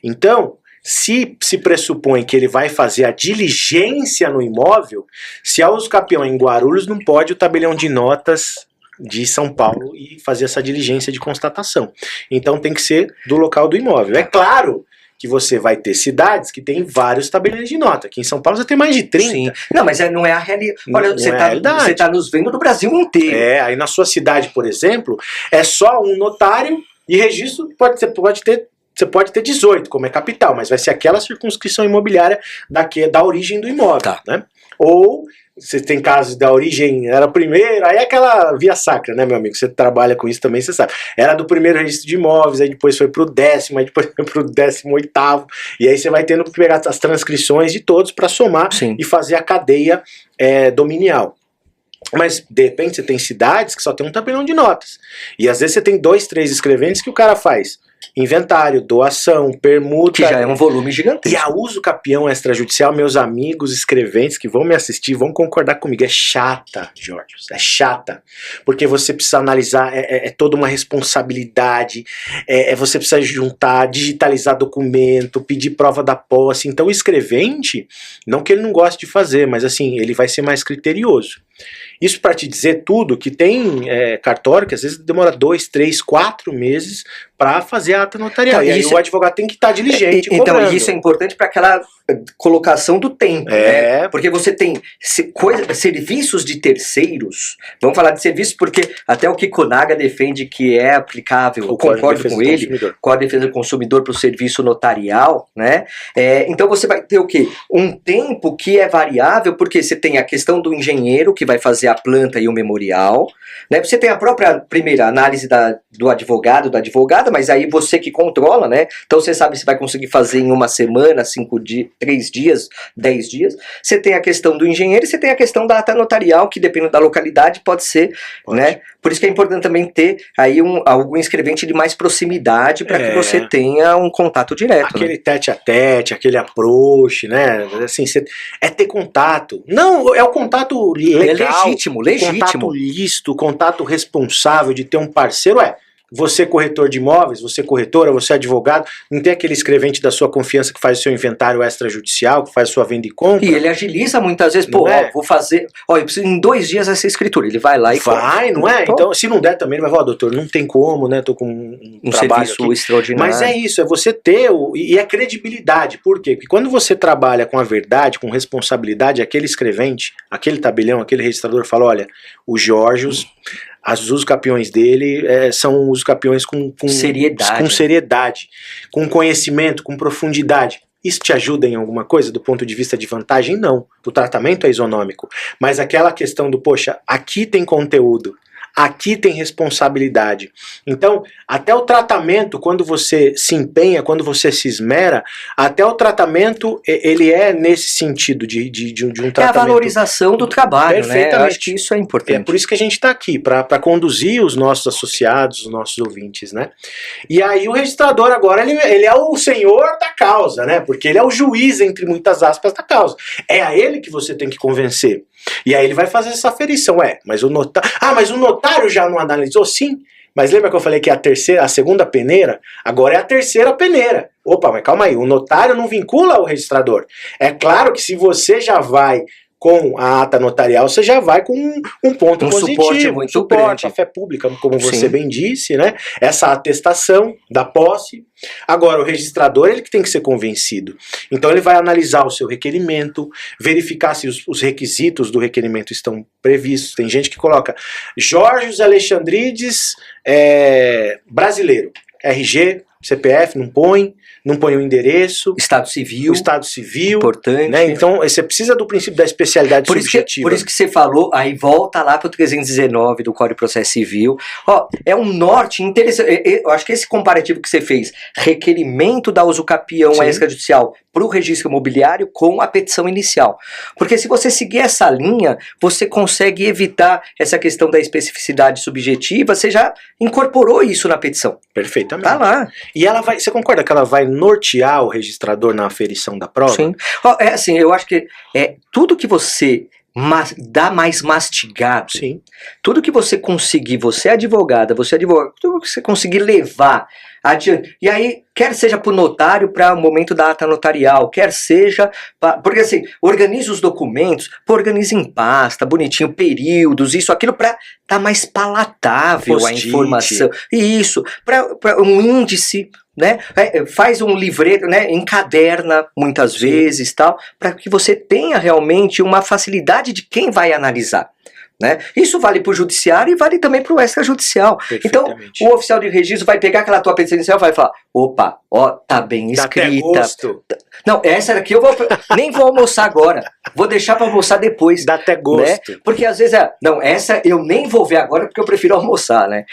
Então, se pressupõe que ele vai fazer a diligência no imóvel, se há uso capião em Guarulhos, não pode o tabelião de notas de São Paulo e fazer essa diligência de constatação. Então tem que ser do local do imóvel. É claro que você vai ter cidades que tem vários tabeliões de nota. Aqui em São Paulo você tem mais de 30.
Sim. Não, mas não é a realidade. Olha,
Não é a realidade.
Você tá nos vendo do Brasil inteiro.
Aí na sua cidade, por exemplo, é só um notário e registro você pode ter 18, como é capital, mas vai ser aquela circunscrição imobiliária da origem do imóvel.
Tá.
Né? Ou você tem casos da origem, era o primeiro, aí é aquela via sacra, né, meu amigo? Você trabalha com isso também, você sabe. Era do primeiro registro de imóveis, aí depois foi pro 10º, aí depois foi pro 18º, e aí você vai tendo que pegar as transcrições de todos para somar e fazer a cadeia dominial. Mas, de repente, você tem cidades que só tem um tabelião de notas. E às vezes você tem 2, 3 escreventes que o cara faz inventário, doação, permuta. Que
já é um volume gigantesco.
E a uso capião extrajudicial, meus amigos escreventes que vão me assistir, vão concordar comigo. É chata, Jorge. É chata. Porque você precisa analisar, é toda uma responsabilidade. Você precisa juntar, digitalizar documento, pedir prova da posse. Então o escrevente, não que ele não goste de fazer, mas assim, ele vai ser mais criterioso. Isso para te dizer tudo, que tem cartório que às vezes demora 2, 3, 4 meses para fazer a ata notarial. E aí o advogado tem que estar diligente.
Então isso é importante para aquela colocação do tempo, né? Porque você tem serviços de terceiros, vamos falar de serviços porque até o Kikunaga defende que é aplicável, eu concordo com ele, com a defesa do consumidor para o serviço notarial, né? Então você vai ter o quê? Um tempo que é variável, porque você tem a questão do engenheiro que vai fazer a planta e o memorial, né? Você tem a própria primeira análise do advogado, da advogada, mas aí você que controla, né? Então você sabe se vai conseguir fazer em uma semana, 5 dias, 3 dias, 10 dias. Você tem a questão do engenheiro e você tem a questão da ata notarial, que dependendo da localidade pode ser, né? Por isso que é importante também ter aí algum escrevente de mais proximidade para que você tenha um contato direto.
Aquele tete a tete, aquele approach, né? Assim, ter contato. Não, é o contato legal.
Legítimo.
Contato lícito, contato responsável de ter um parceiro. Você corretor de imóveis, você corretora, você advogado, não tem aquele escrevente da sua confiança que faz o seu inventário extrajudicial, que faz a sua venda e compra?
E ele agiliza muitas vezes, vou fazer, eu preciso em 2 dias essa escritura, ele vai lá e
vai, não é? Então, se não der também, ele vai falar, doutor, não tem como, né, tô com um trabalho
serviço
aqui
extraordinário.
Mas é isso, é você ter, e é credibilidade, por quê? Porque quando você trabalha com a verdade, com responsabilidade, aquele escrevente, aquele tabelião, aquele registrador fala, olha, o Jorge, os usos capiões dele são usos capiões com seriedade, com conhecimento, com profundidade. Isso te ajuda em alguma coisa do ponto de vista de vantagem? Não. O tratamento é isonômico. Mas aquela questão do, poxa, aqui tem conteúdo, aqui tem responsabilidade. Então, até o tratamento, quando você se empenha, quando você se esmera, até o tratamento, ele é nesse sentido de um tratamento. É a
valorização do trabalho, né? Eu acho que isso é importante.
É por isso que a gente está aqui, para conduzir os nossos associados, os nossos ouvintes, né? E aí o registrador agora, ele é o senhor da causa, né? Porque ele é o juiz, entre muitas aspas, da causa. É a ele que você tem que convencer. E aí ele vai fazer essa aferição, mas o notário... mas o notário já não analisou? Sim, mas lembra que eu falei que a segunda peneira, agora é a terceira peneira. Opa, mas calma aí, o notário não vincula o registrador. É claro que se você já vai com a ata notarial, você já vai com um ponto positivo,
suporte muito grande.
A fé pública, como você bem disse, né? Essa atestação da posse. Agora, o registrador, ele que tem que ser convencido. Então, ele vai analisar o seu requerimento, verificar se os requisitos do requerimento estão previstos. Tem gente que coloca Jorge Alexandrides brasileiro, RG, CPF, não põe o endereço.
Estado civil.
O Estado civil.
Importante.
Né? Então, você precisa do princípio da especialidade subjetiva.
Por isso que você falou, aí volta lá para o 319 do Código de Processo Civil. É um norte interessante. Eu acho que esse comparativo que você fez, requerimento da usucapião extrajudicial para o registro imobiliário com a petição inicial. Porque se você seguir essa linha, você consegue evitar essa questão da especificidade subjetiva, você já incorporou isso na petição.
Perfeitamente.
Tá lá.
E ela vai, você concorda que ela vai nortear o registrador na aferição da prova?
Sim. Assim, eu acho que tudo que você dá mais mastigado, tudo que você conseguir, você advogado, tudo que você conseguir levar adiante. E aí, quer seja para o notário, para o momento da ata notarial, quer seja... Porque assim, organiza os documentos, organiza em pasta, bonitinho, períodos, isso, aquilo, para tá mais palatável a informação. E isso, para um índice, né? Faz um livreto, né? Encaderna muitas vezes, tal, para que você tenha realmente uma facilidade de quem vai analisar. Né? Isso vale para o judiciário e vale também para o extrajudicial. Então, o oficial de registro vai pegar aquela tua petição inicial e vai falar: opa, ó, tá bem escrita. Não, essa daqui eu nem vou almoçar agora. Vou deixar para almoçar depois.
Dá até gosto.
Né? Porque às vezes, não, essa eu nem vou ver agora porque eu prefiro almoçar, né?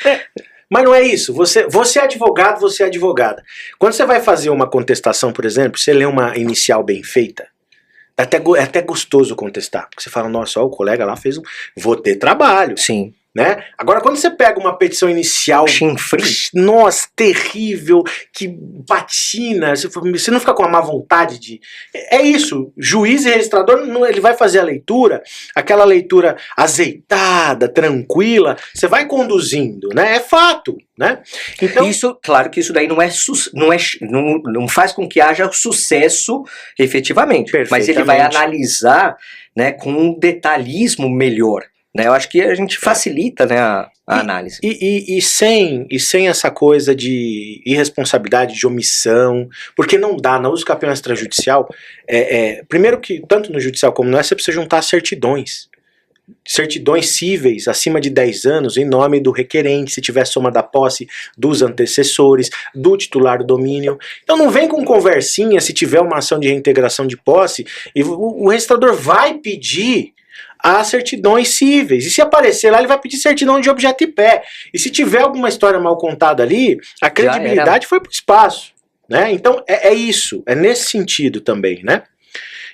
Mas não é isso. Você é advogado, você é advogada. Quando você vai fazer uma contestação, por exemplo, você lê uma inicial bem feita, é até gostoso contestar. Porque você fala, nossa, ó, o colega lá fez Vou ter trabalho.
Sim.
Né? Agora, quando você pega uma petição inicial...
Chinfrim.
Nossa, terrível, que patina, você não fica com a má vontade de... É isso, juiz e registrador, ele vai fazer a leitura, aquela leitura azeitada, tranquila, você vai conduzindo, né? É fato, né?
Então, isso, claro que isso daí não faz com que haja sucesso efetivamente, mas ele vai analisar, né, com um detalhismo melhor. Né, eu acho que a gente facilita, né, a análise.
E sem essa coisa de irresponsabilidade, de omissão, porque não dá, na uso campeão extrajudicial, primeiro que, tanto no judicial como no você precisa juntar certidões cíveis acima de 10 anos em nome do requerente, se tiver soma da posse dos antecessores, do titular do domínio. Então não vem com conversinha se tiver uma ação de reintegração de posse, e o registrador vai pedir as certidões cíveis. E se aparecer lá, ele vai pedir certidão de objeto e pé. E se tiver alguma história mal contada ali, a credibilidade foi pro espaço. Né? Então é isso, é nesse sentido também, né?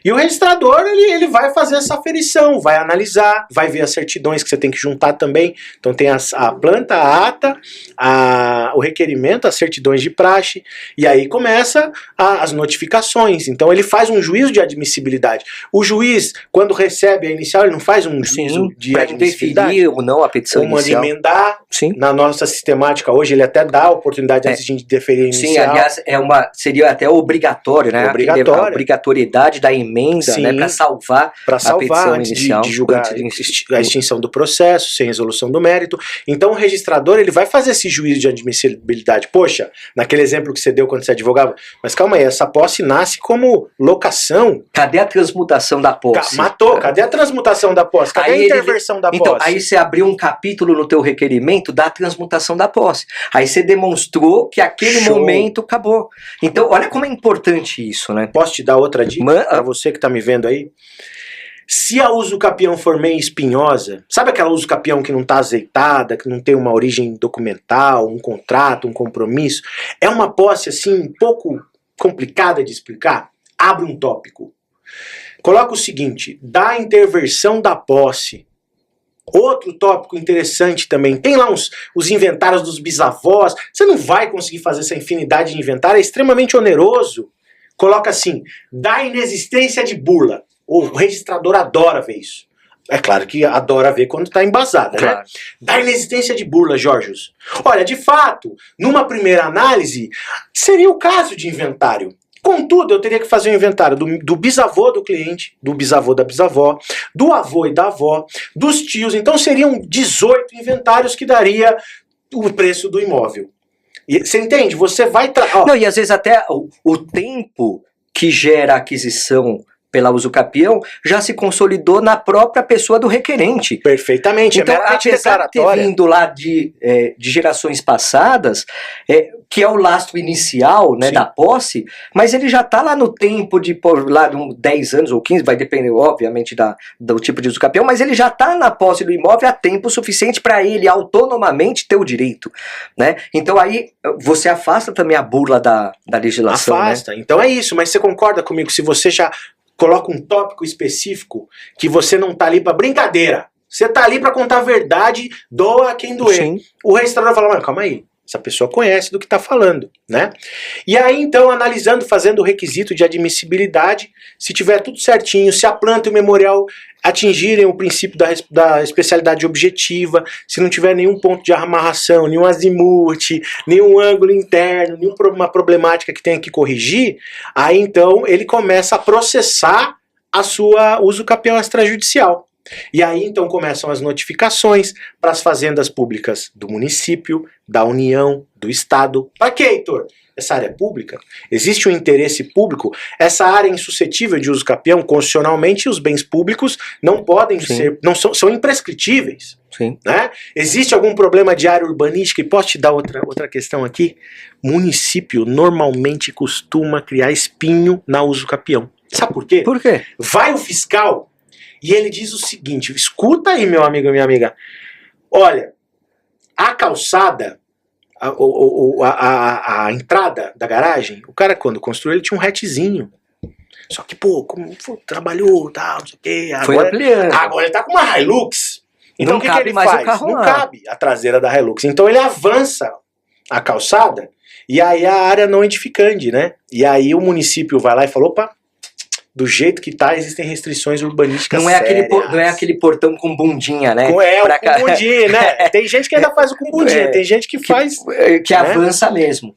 E o registrador, ele vai fazer essa aferição, vai analisar, vai ver as certidões que você tem que juntar também. Então tem a planta, a ata, o requerimento, as certidões de praxe, e aí começa as notificações. Então ele faz um juízo de admissibilidade. O juiz, quando recebe a inicial, ele não faz um juízo de admissibilidade.
Definir ou não a petição inicial.
Emendar. Sim. Na nossa sistemática hoje, ele até dá a oportunidade antes de deferir a inicial. Sim,
aliás, seria até obrigatório, né?
Obrigatório.
A obrigatoriedade da emenda, né, para salvar a petição
antes
inicial,
de julgar a extinção do processo, sem resolução do mérito. Então o registrador, ele vai fazer esse juízo de admissibilidade. Poxa, naquele exemplo que você deu quando você advogava, mas calma aí, essa posse nasce como locação.
Cadê a transmutação da posse?
Cadê a transmutação da posse? Cadê a interversão da posse?
Então, aí você abriu um capítulo no teu requerimento da transmutação da posse. Aí você demonstrou que aquele momento acabou. Então, olha como é importante isso, né?
Posso te dar outra dica para você que está me vendo aí? Se a usucapião for meio espinhosa, sabe aquela usucapião que não está azeitada, que não tem uma origem documental, um contrato, um compromisso? É uma posse assim um pouco complicada de explicar? Abre um tópico. Coloca o seguinte: da interversão da posse. Outro tópico interessante também, tem lá os inventários dos bisavós, você não vai conseguir fazer essa infinidade de inventário, é extremamente oneroso. Coloca assim, da inexistência de bula. O registrador adora ver isso. É claro que adora ver quando está embasada, claro, né? Da inexistência de bula, Jorge. Olha, de fato, numa primeira análise, seria o caso de inventário. Contudo, eu teria que fazer um inventário do bisavô do cliente, do bisavô da bisavó, do avô e da avó, dos tios. Então seriam 18 inventários que daria o preço do imóvel. E, você entende? Você vai...
Não, e às vezes até o tempo que gera a aquisição pela usucapião já se consolidou na própria pessoa do requerente.
Perfeitamente.
Então, apesar de ter vindo lá de gerações passadas, que é o lastro inicial, né, da posse, mas ele já está lá no tempo de lá de 10 anos ou 15, vai depender, obviamente, do tipo de usucapião, mas ele já está na posse do imóvel há tempo suficiente para ele autonomamente ter o direito. Né? Então aí você afasta também a bula da legislação.
Afasta.
Né?
Então é isso, mas você concorda comigo se você já coloca um tópico específico que você não tá ali para brincadeira. Você tá ali para contar a verdade, doa quem doer. Sim. O registrador fala, mas calma aí, Essa pessoa conhece do que está falando, né? E aí, então, analisando, fazendo o requisito de admissibilidade, se tiver tudo certinho, se a planta e o memorial atingirem o princípio da especialidade objetiva, se não tiver nenhum ponto de amarração, nenhum azimuth, nenhum ângulo interno, nenhuma problemática que tenha que corrigir, aí então ele começa a processar a sua uso capião extrajudicial. E aí então começam as notificações para as fazendas públicas do município, da União, do Estado. Para quê, Heitor? Essa área é pública? Existe um interesse público? Essa área é insuscetível de uso capião, constitucionalmente os bens públicos não podem ser, são imprescritíveis.
Sim.
Né? Existe algum problema de área urbanística? E posso te dar outra questão aqui? Município normalmente costuma criar espinho na uso capião. Sabe por quê?
Por quê?
Vai o fiscal e ele diz o seguinte, escuta aí, meu amigo e minha amiga, olha, a calçada, a entrada da garagem, o cara quando construiu ele tinha um hatchzinho. Só que, pô, como trabalhou, tal, não sei o quê. Agora ele tá com uma Hilux. Então o que ele faz? Não cabe a traseira da Hilux. Então ele avança a calçada e aí a área não edificante, né? E aí o município vai lá e fala, opa, do jeito que tá, existem restrições urbanísticas sérias.
Não é aquele portão com bundinha, né?
Com bundinha, né? Tem gente que ainda faz o com bundinha, tem gente que faz...
Que avança mesmo.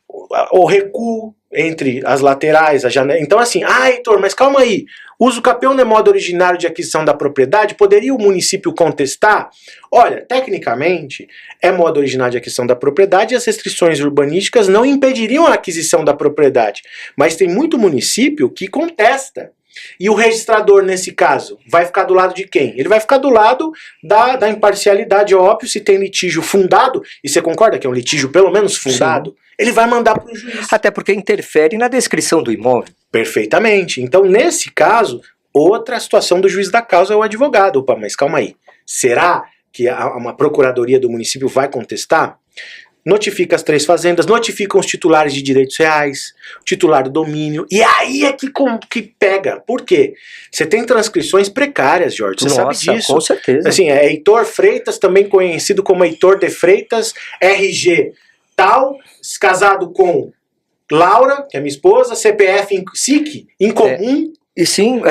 O recuo entre as laterais, a janela. Então assim, Heitor, mas calma aí. Uso capião não é modo originário de aquisição da propriedade? Poderia o município contestar? Olha, tecnicamente, é modo originário de aquisição da propriedade e as restrições urbanísticas não impediriam a aquisição da propriedade. Mas tem muito município que contesta. E o registrador, nesse caso, vai ficar do lado de quem? Ele vai ficar do lado da imparcialidade, óbvio, se tem litígio fundado, e você concorda que é um litígio pelo menos fundado, sim, ele vai mandar para o juiz.
Até porque interfere na descrição do imóvel.
Perfeitamente. Então, nesse caso, outra situação do juiz da causa é o advogado. Opa, mas calma aí. Será que uma procuradoria do município vai contestar? Notifica as 3 fazendas, notificam os titulares de direitos reais, o titular do domínio, e aí é que pega. Por quê? Você tem transcrições precárias, Jorge, você sabe disso.
Com certeza.
Assim, é Heitor Freitas, também conhecido como Heitor de Freitas, RG tal, casado com Laura, que é minha esposa, CPF SIC, em comum.
E sim,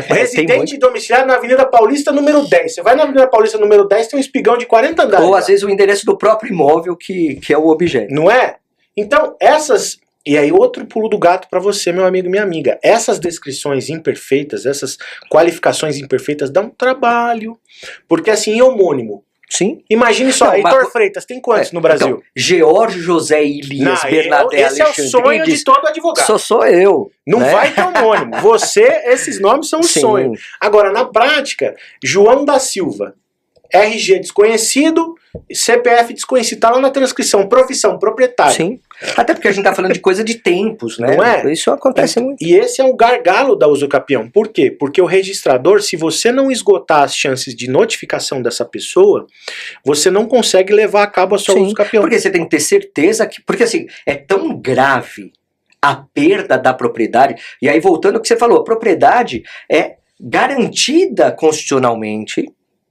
residente domiciliado na Avenida Paulista número 10. Você vai na Avenida Paulista número 10, tem um espigão de 40 andares.
Ou às vezes o endereço do próprio imóvel que é o objeto.
Não é? Então, e aí outro pulo do gato para você, meu amigo e minha amiga. Essas descrições imperfeitas, essas qualificações imperfeitas dão trabalho. Porque assim, em homônimo.
Sim.
Imagine só, Heitor Freitas, tem quantos no Brasil?
Então, George José Elias Bernadette
esse é o sonho de todo advogado.
Sou eu.
Não, né? Vai ter homônimo. Esses nomes são um sonho. Agora, na prática, João da Silva, RG desconhecido, CPF desconhecido, tá lá na transcrição, profissão, proprietário.
Sim. Até porque a gente tá falando de coisa de tempos, né?
Não é?
Isso acontece muito.
E esse é o gargalo da usucapião. Por quê? Porque o registrador, se você não esgotar as chances de notificação dessa pessoa, você não consegue levar a cabo a sua usucapião.
Porque você tem que ter certeza que... Porque assim, é tão grave a perda da propriedade. E aí, voltando ao que você falou, a propriedade é garantida constitucionalmente,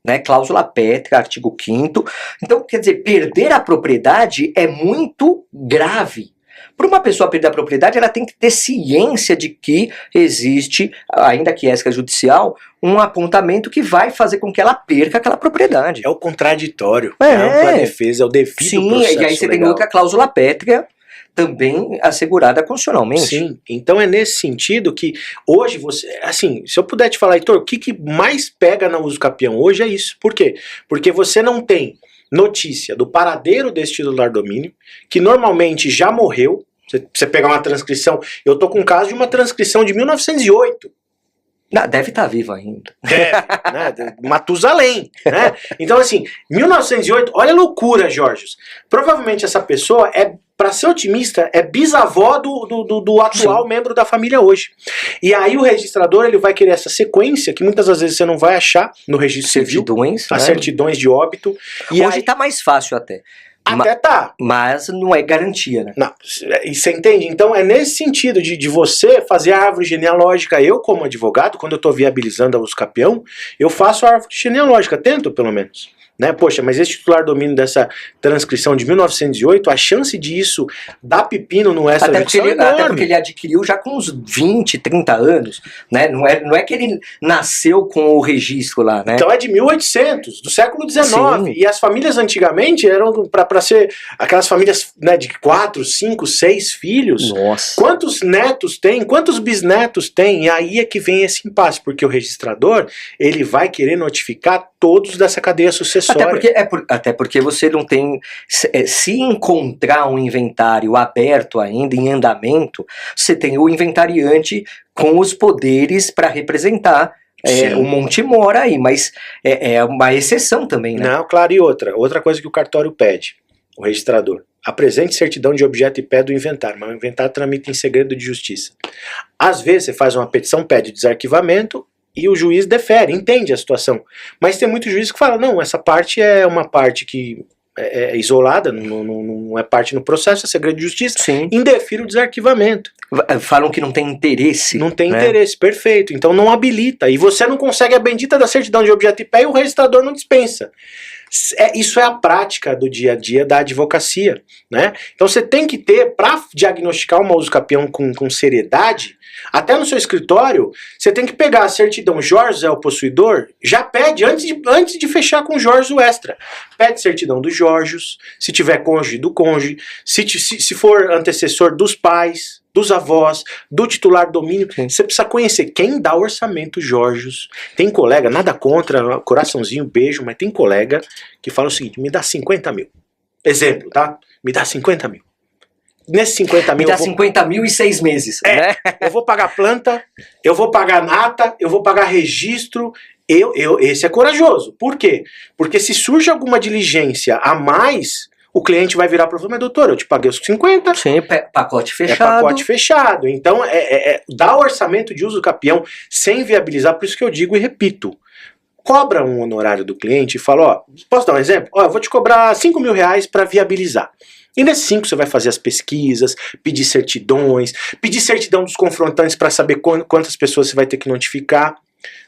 né, cláusula pétrea, artigo 5º. Então, quer dizer, perder a propriedade é muito grave. Para uma pessoa perder a propriedade, ela tem que ter ciência de que existe, ainda que extrajudicial, um apontamento que vai fazer com que ela perca aquela propriedade.
É o contraditório, é a ampla defesa, é o devido processo. Sim,
e aí você tem outra cláusula pétrea, também assegurada constitucionalmente.
Sim, então é nesse sentido que hoje você, assim, se eu puder te falar, Heitor, o que mais pega na usucapião hoje é isso. Por quê? Porque você não tem notícia do paradeiro desse titular do domínio, que normalmente já morreu. Você pegar uma transcrição, eu tô com um caso de uma transcrição de 1908.
Não, deve estar vivo ainda.
Deve, né? Matusalém, né? Então assim, 1908, olha a loucura, Jorge. Provavelmente essa pessoa para ser otimista, é bisavó do atual Sim. membro da família hoje. E aí o registrador ele vai querer essa sequência, que muitas das vezes você não vai achar no registro civil, as certidões de óbito.
E hoje tá mais fácil até.
Até tá.
Mas não é garantia, né?
Não, e você entende? Então é nesse sentido de você fazer a árvore genealógica. Eu, como advogado, quando eu tô viabilizando a usucapião, eu faço a árvore genealógica, tento pelo menos. Né? Poxa, mas esse titular domínio dessa transcrição de 1908, a chance disso dar pepino no extrajudicial é enorme.
Até porque ele adquiriu já com uns 20, 30 anos, né? Não é que ele nasceu com o registro lá, né?
Então é de 1800, do século XIX. Sim. E as famílias antigamente eram para ser aquelas famílias, né, de 4, 5, 6 filhos.
Nossa.
Quantos netos tem? Quantos bisnetos tem? E aí é que vem esse impasse, porque o registrador, ele vai querer notificar todos dessa cadeia sucessória.
Até porque você não tem... Se encontrar um inventário aberto ainda, em andamento, você tem o inventariante com os poderes para representar o Monte Mora aí, mas é uma exceção também, né?
Não, claro, e outra coisa que o cartório pede, o registrador: apresente certidão de objeto e pé do inventário, mas o inventário tramita em segredo de justiça. Às vezes você faz uma petição, pede desarquivamento, e o juiz defere, entende a situação. Mas tem muito juiz que fala, não, essa parte é uma parte que é isolada, não é parte no processo, é segredo de justiça,
Sim.
Indefere o desarquivamento.
Falam que não tem interesse.
Não tem interesse, perfeito. Então não habilita. E você não consegue a bendita da certidão de objeto e pé e o registrador não dispensa. Isso é a prática do dia a dia da advocacia, né? Então você tem que ter, para diagnosticar uma usucapião com seriedade, até no seu escritório, você tem que pegar a certidão Jorge é o possuidor, já pede, antes de fechar com Jorge o extra. Pede certidão dos Jorges, se tiver cônjuge do cônjuge, se for antecessor dos pais, dos avós, do titular do domínio.
Sim.
Você precisa conhecer quem dá orçamento Jorges. Tem colega, nada contra, coraçãozinho, beijo, mas tem colega que fala o seguinte: me dá 50 mil. Exemplo, tá? Me dá 50 mil. Nesses 50 mil...
Me dá 50 mil e 6 meses. Né?
Eu vou pagar planta, eu vou pagar nata, eu vou pagar registro. Esse é corajoso. Por quê? Porque se surge alguma diligência a mais, o cliente vai virar para você: mas doutor, eu te paguei os 50.
Sim, pacote fechado.
É pacote fechado. Então, dar orçamento de uso capião sem viabilizar, por isso que eu digo e repito: cobra um honorário do cliente e fala, ó, posso dar um exemplo? Ó, eu vou te cobrar 5 mil reais para viabilizar. E nesses 5 você vai fazer as pesquisas, pedir certidões, pedir certidão dos confrontantes para saber quantas pessoas você vai ter que notificar.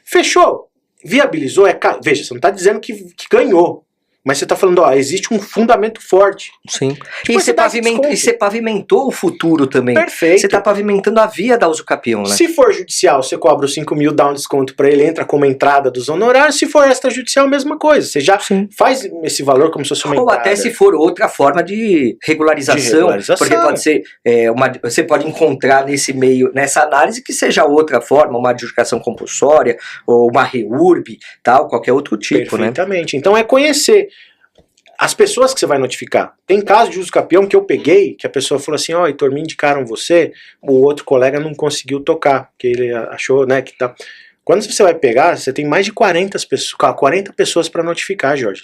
Fechou? Viabilizou? Veja, você não está dizendo que ganhou. Mas você está falando, ó, existe um fundamento forte.
Sim. E você pavimentou o futuro também.
Perfeito.
Você está pavimentando a via da usucapião, né?
Se for judicial, você cobra os 5 mil, dá um desconto para ele, entra como entrada dos honorários. Se for extrajudicial, mesma coisa. Você já faz esse valor como se fosse uma entrada.
Ou até se for outra forma de regularização. Porque pode ser, você pode encontrar nesse meio, nessa análise, que seja outra forma, uma adjudicação compulsória, ou uma REURB, tal, qualquer outro tipo,
perfeitamente. Então é conhecer as pessoas que você vai notificar. Tem caso de usucapião que eu peguei, que a pessoa falou assim, ó, Heitor, me indicaram você, o outro colega não conseguiu tocar, porque ele achou, né, que tá... Quando você vai pegar, você tem mais de 40 pessoas para notificar, Jorge.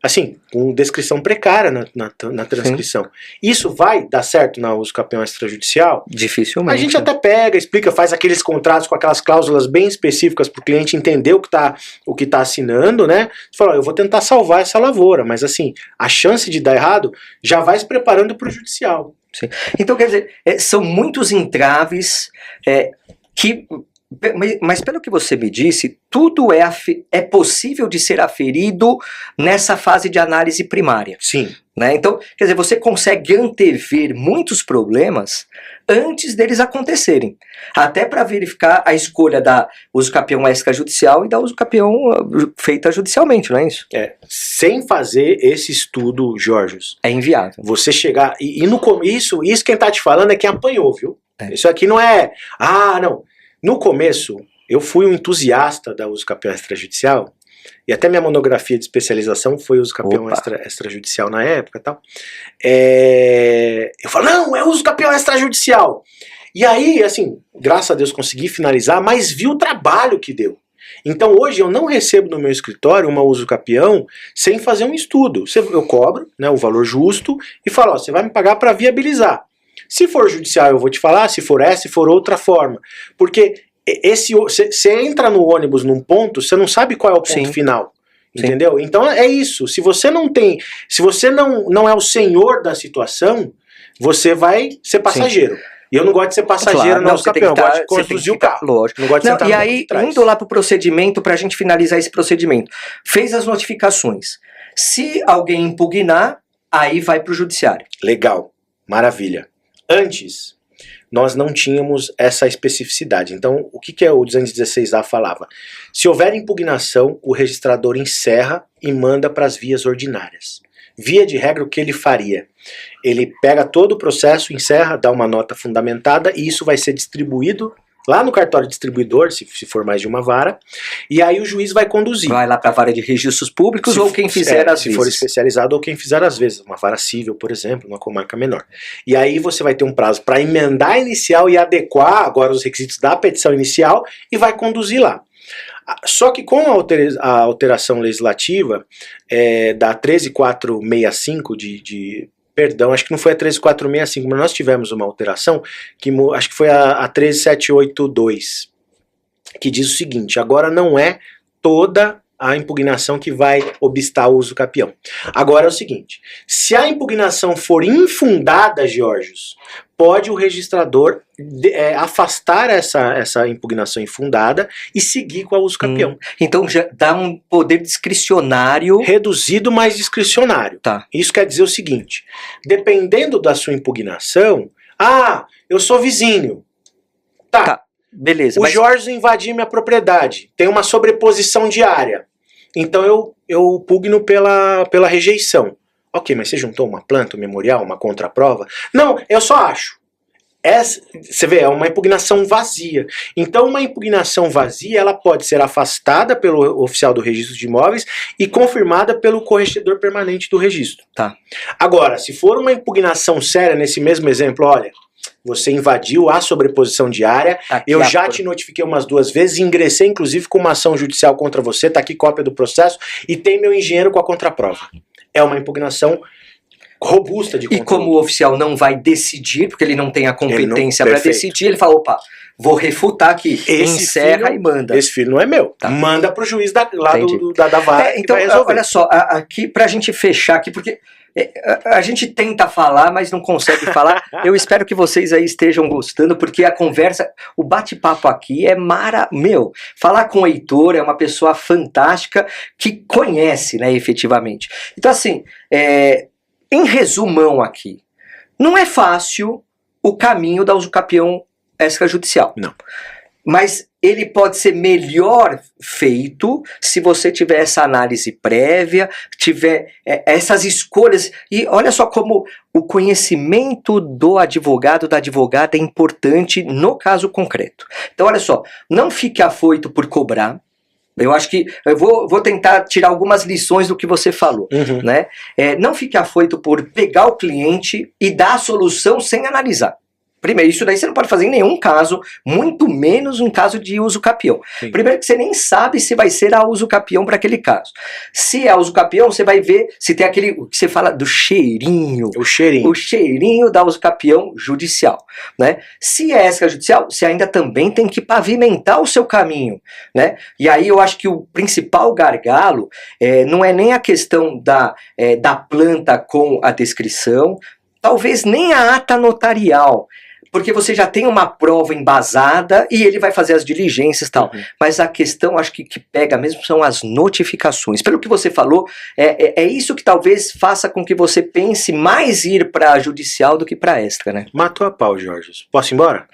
Assim, com descrição precária na transcrição. Sim. Isso vai dar certo na usucapião extrajudicial?
Dificilmente.
A gente até pega, explica, faz aqueles contratos com aquelas cláusulas bem específicas para o cliente entender o que tá assinando, né? Você fala, ó, eu vou tentar salvar essa lavoura, mas assim, a chance de dar errado já vai se preparando para o judicial.
Sim. Então, quer dizer, são muitos entraves que... Mas pelo que você me disse, tudo é possível de ser aferido nessa fase de análise primária.
Sim.
Né? Então, quer dizer, você consegue antever muitos problemas antes deles acontecerem. Até para verificar a escolha da usucapião extrajudicial e da usucapião feita judicialmente, não é isso?
Sem fazer esse estudo, Jorge.
É inviável.
Você chegar... Isso quem tá te falando é quem apanhou, viu? Isso aqui não é... não... No começo, eu fui um entusiasta da usucapião extrajudicial, e até minha monografia de especialização foi usucapião extrajudicial na época e tal. Eu falo, não, é usucapião extrajudicial. E aí, assim, graças a Deus consegui finalizar, mas vi o trabalho que deu. Então hoje eu não recebo no meu escritório uma usucapião sem fazer um estudo. Eu cobro, né, o valor justo e falo, ó, você vai me pagar para viabilizar. Se for judicial eu vou te falar, se for essa, se for outra forma. Porque você entra no ônibus num ponto, você não sabe qual é o ponto final. Entendeu? Sim. Então é isso. Se você não é o senhor da situação, você vai ser passageiro. Sim. E eu não gosto de ser passageiro na usucapião, eu gosto de conduzir o carro.
Lógico.
Não gosto de sentar
e aí, indo lá pro procedimento, pra gente finalizar esse procedimento, fez as notificações. Se alguém impugnar, aí vai para o judiciário.
Legal, maravilha. Antes, nós não tínhamos essa especificidade. Então, o que o 216A falava? Se houver impugnação, o registrador encerra e manda para as vias ordinárias. Via de regra, o que ele faria? Ele pega todo o processo, encerra, dá uma nota fundamentada e isso vai ser distribuído lá no cartório distribuidor, se for mais de uma vara, e aí o juiz vai conduzir.
Vai lá para a vara de registros públicos ou quem fizer às vezes.
Se for especializado ou quem fizer às vezes, uma vara civil, por exemplo, uma comarca menor. E aí você vai ter um prazo para emendar a inicial e adequar agora os requisitos da petição inicial e vai conduzir lá. Só que com a alteração legislativa da 13465 Perdão, acho que não foi a 13465, mas nós tivemos uma alteração, que acho que foi a 13782, que diz o seguinte: agora não é toda a impugnação que vai obstar o uso capião. Agora é o seguinte: se a impugnação for infundada, Georgios, pode o registrador afastar essa impugnação infundada e seguir com a uso capião.
Então já dá um poder discricionário.
Reduzido, mas discricionário.
Tá.
Isso quer dizer o seguinte: dependendo da sua impugnação, eu sou vizinho. Tá.
Beleza.
O Jorge invadiu minha propriedade, tem uma sobreposição de área. Então eu pugno pela rejeição. Ok, mas você juntou uma planta, um memorial, uma contraprova? Não, eu só acho. Você vê, é uma impugnação vazia. Então uma impugnação vazia, ela pode ser afastada pelo oficial do registro de imóveis e confirmada pelo corregedor permanente do registro.
Tá.
Agora, se for uma impugnação séria, nesse mesmo exemplo, olha, você invadiu a sobreposição de área, eu já te notifiquei umas 2 vezes, ingressei inclusive com uma ação judicial contra você, tá aqui cópia do processo, e tem meu engenheiro com a contraprova. É uma impugnação robusta de conteúdo.
E como o oficial não vai decidir, porque ele não tem a competência para decidir, ele fala, opa, vou refutar aqui, encerra e manda.
Esse filho não é meu, manda pro juiz da vara
então,
que vai resolver.
Olha só, aqui pra gente fechar aqui, porque a gente tenta falar, mas não consegue falar. Eu espero que vocês aí estejam gostando, porque a conversa, o bate-papo aqui é falar com o Heitor é uma pessoa fantástica que conhece, né, efetivamente. Então, assim, em resumão aqui, não é fácil o caminho da usucapião extrajudicial.
Não.
Mas ele pode ser melhor feito se você tiver essa análise prévia, tiver essas escolhas. E olha só como o conhecimento do advogado, da advogada é importante no caso concreto. Então olha só, não fique afoito por cobrar. Eu acho que eu vou tentar tirar algumas lições do que você falou, né? Não fique afoito por pegar o cliente e dar a solução sem analisar. Primeiro, isso daí você não pode fazer em nenhum caso, muito menos um caso de uso capião. Sim. Primeiro que você nem sabe se vai ser a uso capião para aquele caso. Se é uso capião, você vai ver se tem aquele que você fala do cheirinho. O cheirinho da uso capião judicial, né? Se é extrajudicial, você ainda também tem que pavimentar o seu caminho, né? E aí eu acho que o principal gargalo não é nem a questão da planta com a descrição, talvez nem a ata notarial, porque você já tem uma prova embasada e ele vai fazer as diligências e tal. Mas a questão, acho que pega mesmo, são as notificações. Pelo que você falou, é isso que talvez faça com que você pense mais ir para judicial do que para extra, né?
Matou a pau, Jorge. Posso ir embora?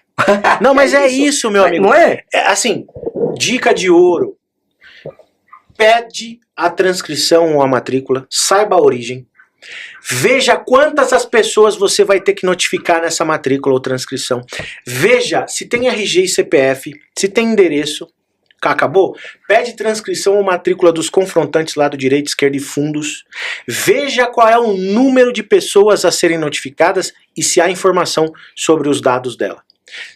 Não, mas é isso, meu amigo.
Não é?
Assim, dica de ouro. Pede a transcrição ou a matrícula, saiba a origem. Veja quantas as pessoas você vai ter que notificar nessa matrícula ou transcrição. Veja se tem RG e CPF, se tem endereço. Acabou? Pede transcrição ou matrícula dos confrontantes lado direito, esquerdo e fundos. Veja qual é o número de pessoas a serem notificadas e se há informação sobre os dados dela.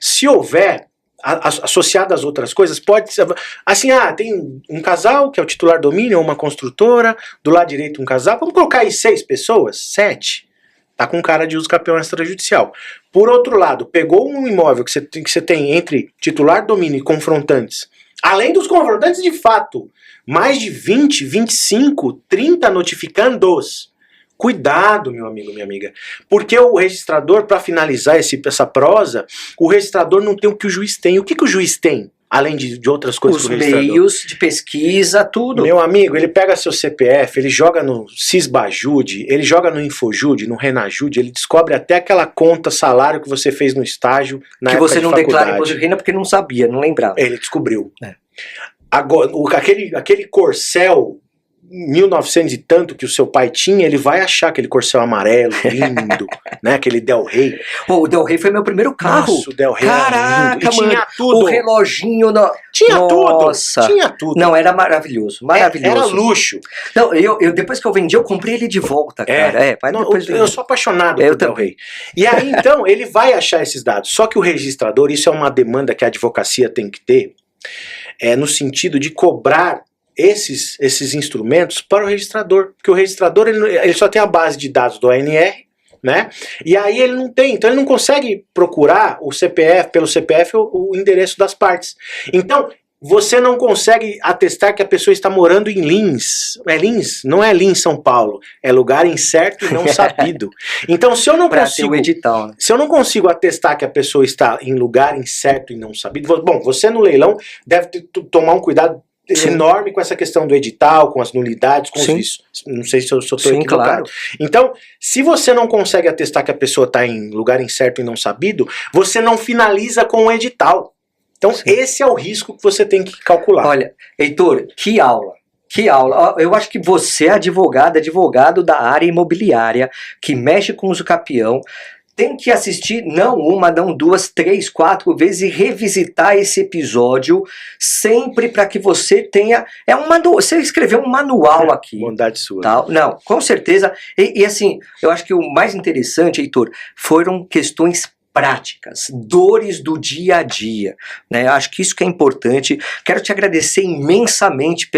Se houver, associado às outras coisas, pode ser assim, tem um casal que é o titular domínio ou uma construtora, do lado direito um casal, vamos colocar aí 6 pessoas, 7, tá com cara de uso capião extrajudicial. Por outro lado, pegou um imóvel que você tem entre titular domínio e confrontantes, além dos confrontantes de fato, mais de 20, 25, 30 notificandos. Cuidado, meu amigo, minha amiga, porque o registrador, para finalizar essa prosa, o registrador não tem o que o juiz tem. O que o juiz tem? Além de outras coisas
Os
que o registrador...
meios de pesquisa, tudo.
Meu amigo, ele pega seu CPF, ele joga no Cisbajude, ele joga no Infojude, no Renajude, ele descobre até aquela conta, salário que você fez no estágio na
que
época
você
de
não
faculdade.
declara imposto de renda porque não sabia, não lembrava.
Ele descobriu.
É.
Agora, aquele corcel 1900 e tanto que o seu pai tinha, ele vai achar aquele corcel amarelo, lindo, né? Aquele Del Rey.
Pô, o Del Rey foi meu primeiro carro.
Nossa, o Del Rey era
Caraca,
lindo. E tinha
mano,
tudo.
o reloginho.
Tinha
Nossa.
tudo. Tinha tudo.
Não, era maravilhoso, maravilhoso.
Era luxo.
Não, depois que eu vendi, eu comprei ele de volta, cara. Mas
não,
depois
eu sou apaixonado
eu
por Del
também.
Rey. E aí, então, ele vai achar esses dados. Só que o registrador, isso é uma demanda que a advocacia tem que ter, no sentido de cobrar esses instrumentos para o registrador, porque o registrador ele só tem a base de dados do ANR, né? E aí ele não tem, então ele não consegue procurar o CPF, pelo CPF, o endereço das partes. Então, você não consegue atestar que a pessoa está morando em Lins. É Lins? Não é Lins, São Paulo. É lugar incerto e não sabido. Então, se eu não consigo...
edital, né?
Se eu não consigo atestar que a pessoa está em lugar incerto e não sabido... Bom, você no leilão deve tomar um cuidado enorme com essa questão do edital, com as nulidades, com os vícios. Não sei se eu estou equivocado. Claro. Então, se você não consegue atestar que a pessoa está em lugar incerto e não sabido, você não finaliza com o edital. Então, esse é o risco que você tem que calcular.
Olha, Heitor, que aula. Que aula. Eu acho que você é advogado da área imobiliária, que mexe com o usucapião, tem que assistir não uma, não duas, 3, 4 vezes e revisitar esse episódio sempre para que você tenha... Você escreveu um manual aqui.
Bondade sua.
Tal. Não, com certeza. E assim, eu acho que o mais interessante, Heitor, foram questões práticas, dores do dia a dia, né? Acho que isso que é importante. Quero te agradecer imensamente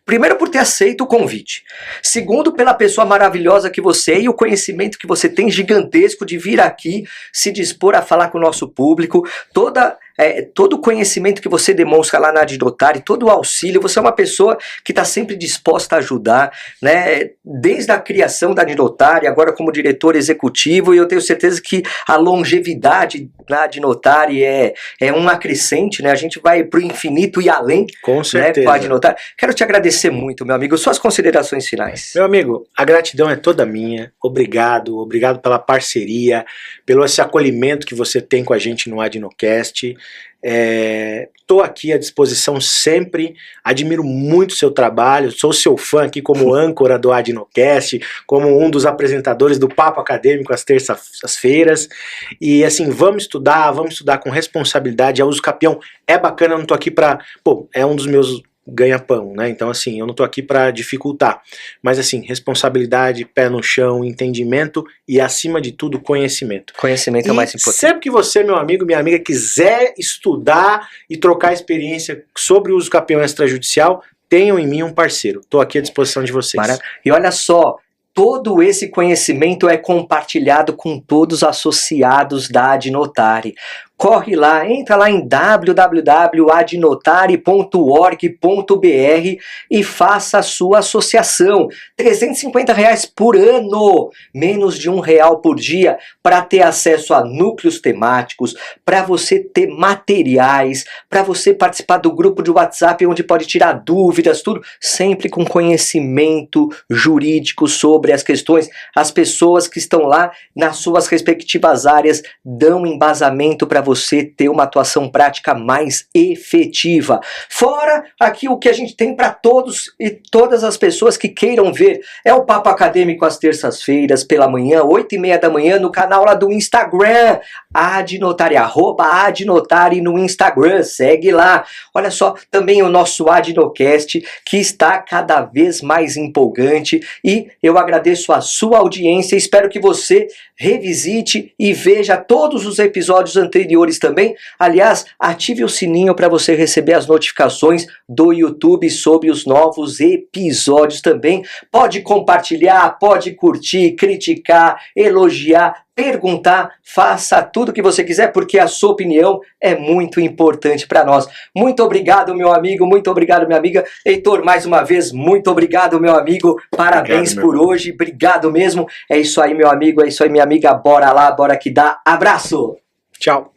primeiro por ter aceito o convite, segundo pela pessoa maravilhosa que você é e o conhecimento que você tem gigantesco de vir aqui se dispor a falar com o nosso público, todo o conhecimento que você demonstra lá na Adnotari, todo o auxílio, você é uma pessoa que está sempre disposta a ajudar, né? Desde a criação da Adnotari, agora como diretor executivo, e eu tenho certeza que a longevidade na Adnotari é um acrescente, né? A gente vai pro infinito e além,
com certeza,
né, com a Adnotari. Quero te agradecer muito, meu amigo. Suas considerações finais.
Meu amigo, a gratidão é toda minha. Obrigado pela parceria, pelo esse acolhimento que você tem com a gente no Adnocast. Estou aqui à disposição sempre, admiro muito o seu trabalho, sou seu fã aqui como âncora do Adnocast, como um dos apresentadores do Papo Acadêmico às terças-feiras, e assim, vamos estudar com responsabilidade. A Usucapião é bacana, eu não estou aqui para... é um dos meus ganha-pão, né? Então assim, eu não tô aqui para dificultar, mas assim, responsabilidade, pé no chão, entendimento e acima de tudo, conhecimento.
Conhecimento é o mais importante.
Sempre que você, meu amigo, minha amiga, quiser estudar e trocar experiência sobre o usucapião extrajudicial, tenham em mim um parceiro. Tô aqui à disposição de vocês.
E olha só, todo esse conhecimento é compartilhado com todos os associados da Adnotari. Corre lá, entra lá em www.adnotari.org.br e faça a sua associação. R$350 por ano, menos de R$1 por dia, para ter acesso a núcleos temáticos, para você ter materiais, para você participar do grupo de WhatsApp onde pode tirar dúvidas, tudo, sempre com conhecimento jurídico sobre as questões. As pessoas que estão lá nas suas respectivas áreas dão embasamento para você ter uma atuação prática mais efetiva. Fora aqui o que a gente tem para todos e todas as pessoas que queiram ver é o Papo Acadêmico às terças-feiras pela manhã, 8h30 da manhã, no canal lá do Instagram, Adnotari, @Adnotari no Instagram, segue lá. Olha só, também o nosso Adnocast, que está cada vez mais empolgante, e eu agradeço a sua audiência, espero que você revisite e veja todos os episódios anteriores também. Aliás, ative o sininho para você receber as notificações do YouTube sobre os novos episódios também. Pode compartilhar, pode curtir, criticar, elogiar, perguntar, faça tudo o que você quiser, porque a sua opinião é muito importante para nós. Muito obrigado, meu amigo, muito obrigado, minha amiga. Heitor, mais uma vez, muito obrigado, meu amigo. Parabéns por hoje, obrigado mesmo. É isso aí, meu amigo, é isso aí, minha amiga. Bora lá, bora que dá. Abraço!
Tchau.